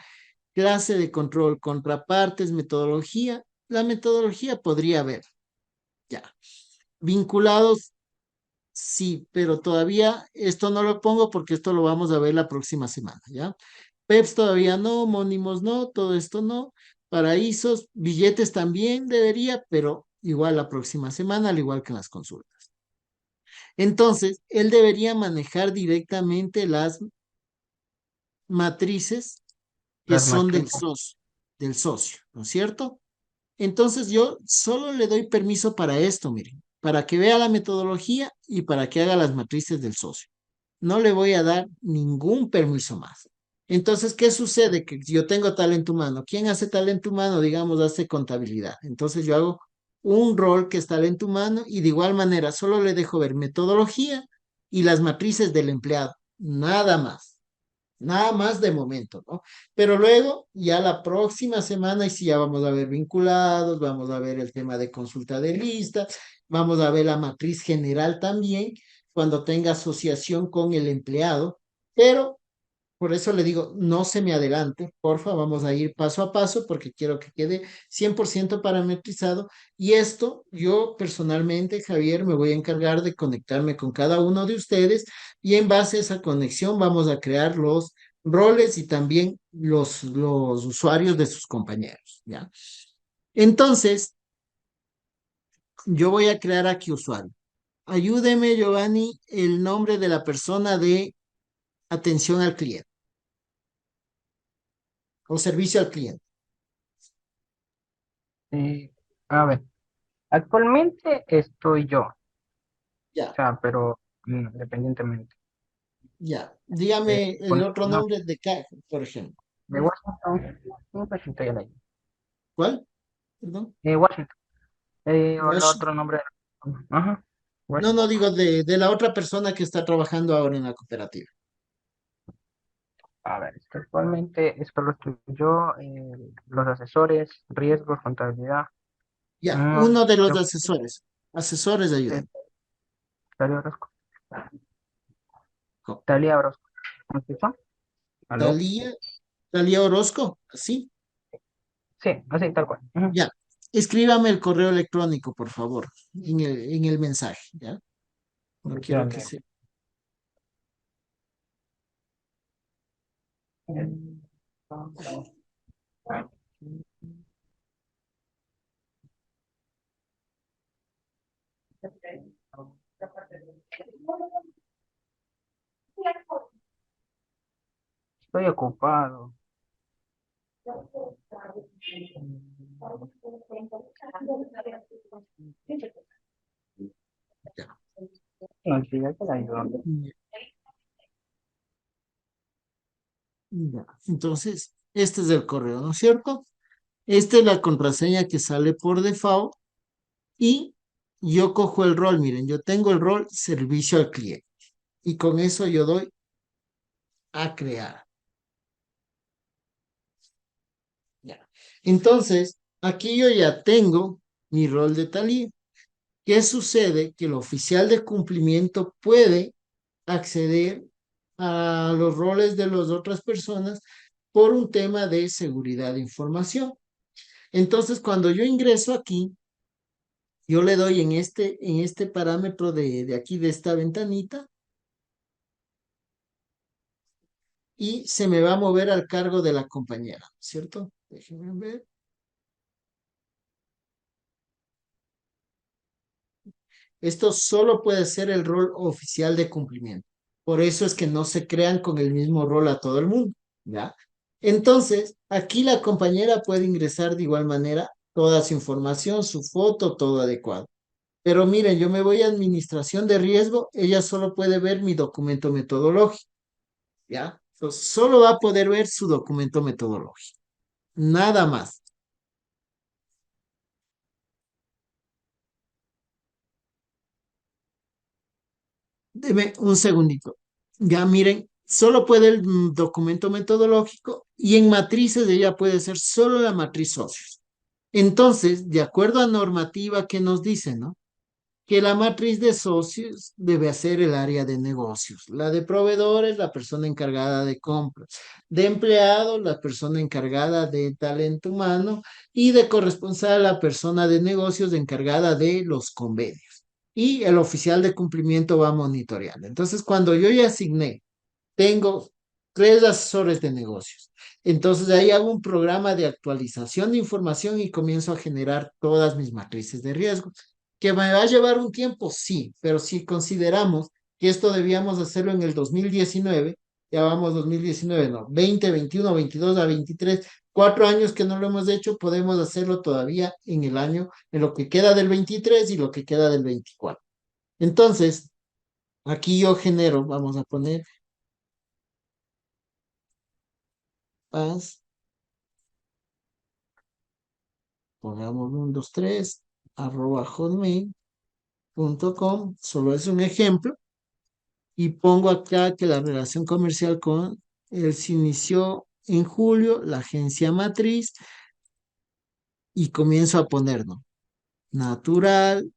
clase de control, contrapartes, metodología. La metodología podría haber, ya. Vinculados, sí, pero todavía esto no lo pongo porque esto lo vamos a ver la próxima semana, ¿ya? PEPs todavía no, homónimos no, todo esto no. Paraísos, billetes también debería, pero igual la próxima semana, al igual que en las consultas. Entonces, él debería manejar directamente las matrices que Las son matrices. del socio, ¿no es cierto? Entonces yo solo le doy permiso para esto, miren, para que vea la metodología y para que haga las matrices del socio. No le voy a dar ningún permiso más. Entonces, ¿qué sucede? Que yo tengo talento humano. ¿Quién hace talento humano? Digamos, hace contabilidad. Entonces yo hago un rol que es talento humano y de igual manera solo le dejo ver metodología y las matrices del empleado. Nada más. Nada más de momento, ¿no? Pero luego, ya la próxima semana, y sí, ya vamos a ver vinculados, vamos a ver el tema de consulta de lista, vamos a ver la matriz general también, cuando tenga asociación con el empleado, pero por eso le digo, no se me adelante, porfa, vamos a ir paso a paso porque quiero que quede 100% parametrizado. Y esto, yo personalmente, Javier, me voy a encargar de conectarme con cada uno de ustedes y en base a esa conexión vamos a crear los roles y también los usuarios de sus compañeros, ¿ya? Entonces, yo voy a crear aquí usuario. Ayúdeme, Giovanni, el nombre de la persona de atención al cliente o servicio al cliente. Eh, a ver, actualmente estoy yo, o Ya. sea, pero independientemente. Ya, dígame el otro No, nombre de caja, por ejemplo. de Washington, Washington, ya la dije. ¿Cuál? Perdón. Washington, o el Wash- otro nombre. Ajá, No, no Washington. digo de la otra persona que está trabajando ahora en la cooperativa. A ver, es que actualmente es solo estoy yo, los asesores, riesgos, contabilidad. Ya, uno de los Creo asesores. Asesores que es ayudan. Dalia Orozco. Jo. Dalia Orozco. ¿Cómo se llama? ¿Aló? Talía, Talía Orozco, ¿sí? Sí, así, tal cual. Ujú. Ya. Escríbame el correo electrónico, por favor, en el mensaje, ¿ya? No quiero que Dale. se... Estoy ocupado. Ya. No, sí, ya te la ayudo. Ya. Entonces, este es el correo, ¿no es cierto? Esta es la contraseña que sale por default. Y yo cojo el rol, miren, yo tengo el rol servicio al cliente y con eso yo doy a crear. Ya. Entonces, aquí yo ya tengo mi rol de talía. ¿Qué sucede? Que el oficial de cumplimiento puede acceder a los roles de las otras personas por un tema de seguridad de información. Entonces, cuando yo ingreso aquí, yo le doy en este parámetro de aquí, de esta ventanita, y se me va a mover al cargo de la compañera, ¿cierto? Déjenme ver. Esto solo puede ser el rol oficial de cumplimiento. Por eso es que no se crean con el mismo rol a todo el mundo, ¿ya? Entonces, aquí la compañera puede ingresar de igual manera toda su información, su foto, todo adecuado. Pero miren, yo me voy a administración de riesgo, ella solo puede ver mi documento metodológico, ¿ya? Entonces, solo va a poder ver su documento metodológico, nada más. Deme un segundito. Ya miren, solo puede el documento metodológico y en matrices ella puede ser solo la matriz socios. Entonces, de acuerdo a normativa que nos dice, ¿no? que la matriz de socios debe ser el área de negocios, la de proveedores, la persona encargada de compras, de empleados, la persona encargada de talento humano y de corresponsal, la persona de negocios encargada de los convenios. Y el oficial de cumplimiento va monitoreando. Entonces, cuando yo ya asigné, tengo 3 asesores de negocios. Entonces, ahí hago un programa de actualización de información y comienzo a generar todas mis matrices de riesgo. ¿Que me va a llevar un tiempo? Sí, pero si consideramos que esto debíamos hacerlo en el 2019, ya vamos 2019, no, 20, 21, 22 a 23, 4 años que no lo hemos hecho, podemos hacerlo todavía en el año, en lo que queda del 23 y lo que queda del 24. Entonces, aquí yo genero, vamos a poner paz, pongamos 123 @hotmail.com, solo es un ejemplo, y pongo acá que la relación comercial con él se inició en julio, la agencia matriz, y comienzo a poner, ¿no? Natural,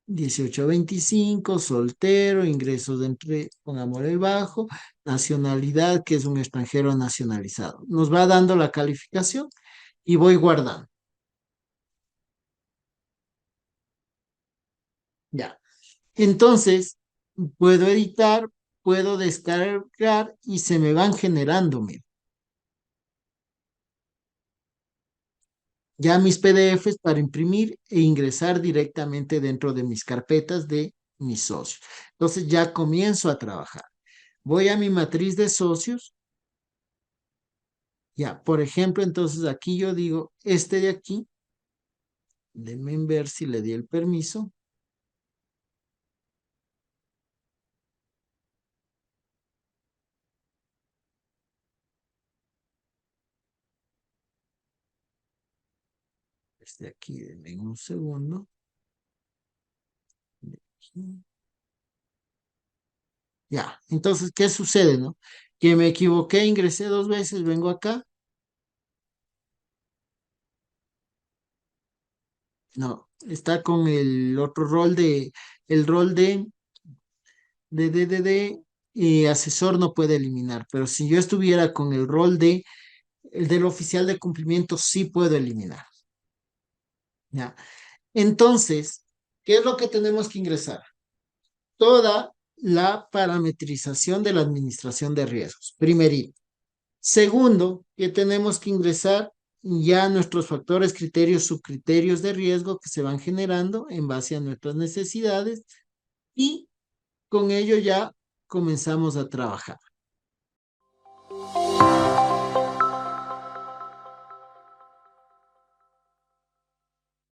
18-25, soltero, ingresos de entre, pongamos el bajo, nacionalidad, que es un extranjero nacionalizado. Nos va dando la calificación y voy guardando. Ya. Entonces, puedo editar, puedo descargar y se me van generando, mira, ya mis PDFs para imprimir e ingresar directamente dentro de mis carpetas de mis socios. Entonces ya comienzo a trabajar. Voy a mi matriz de socios. Ya, por ejemplo, entonces aquí yo digo, este de aquí, déjenme ver si le di el permiso. Este de aquí, denme un segundo. De aquí. Ya, entonces, ¿qué sucede, no? Que me equivoqué, ingresé 2 veces, vengo acá. No, está con el otro rol el rol de asesor no puede eliminar, pero si yo estuviera con el rol el del oficial de cumplimiento, sí puedo eliminar. ¿Ya? Entonces, ¿qué es lo que tenemos que ingresar? Toda la parametrización de la administración de riesgos, primerito. Segundo, que tenemos que ingresar ya nuestros factores, criterios, subcriterios de riesgo que se van generando en base a nuestras necesidades, y con ello ya comenzamos a trabajar.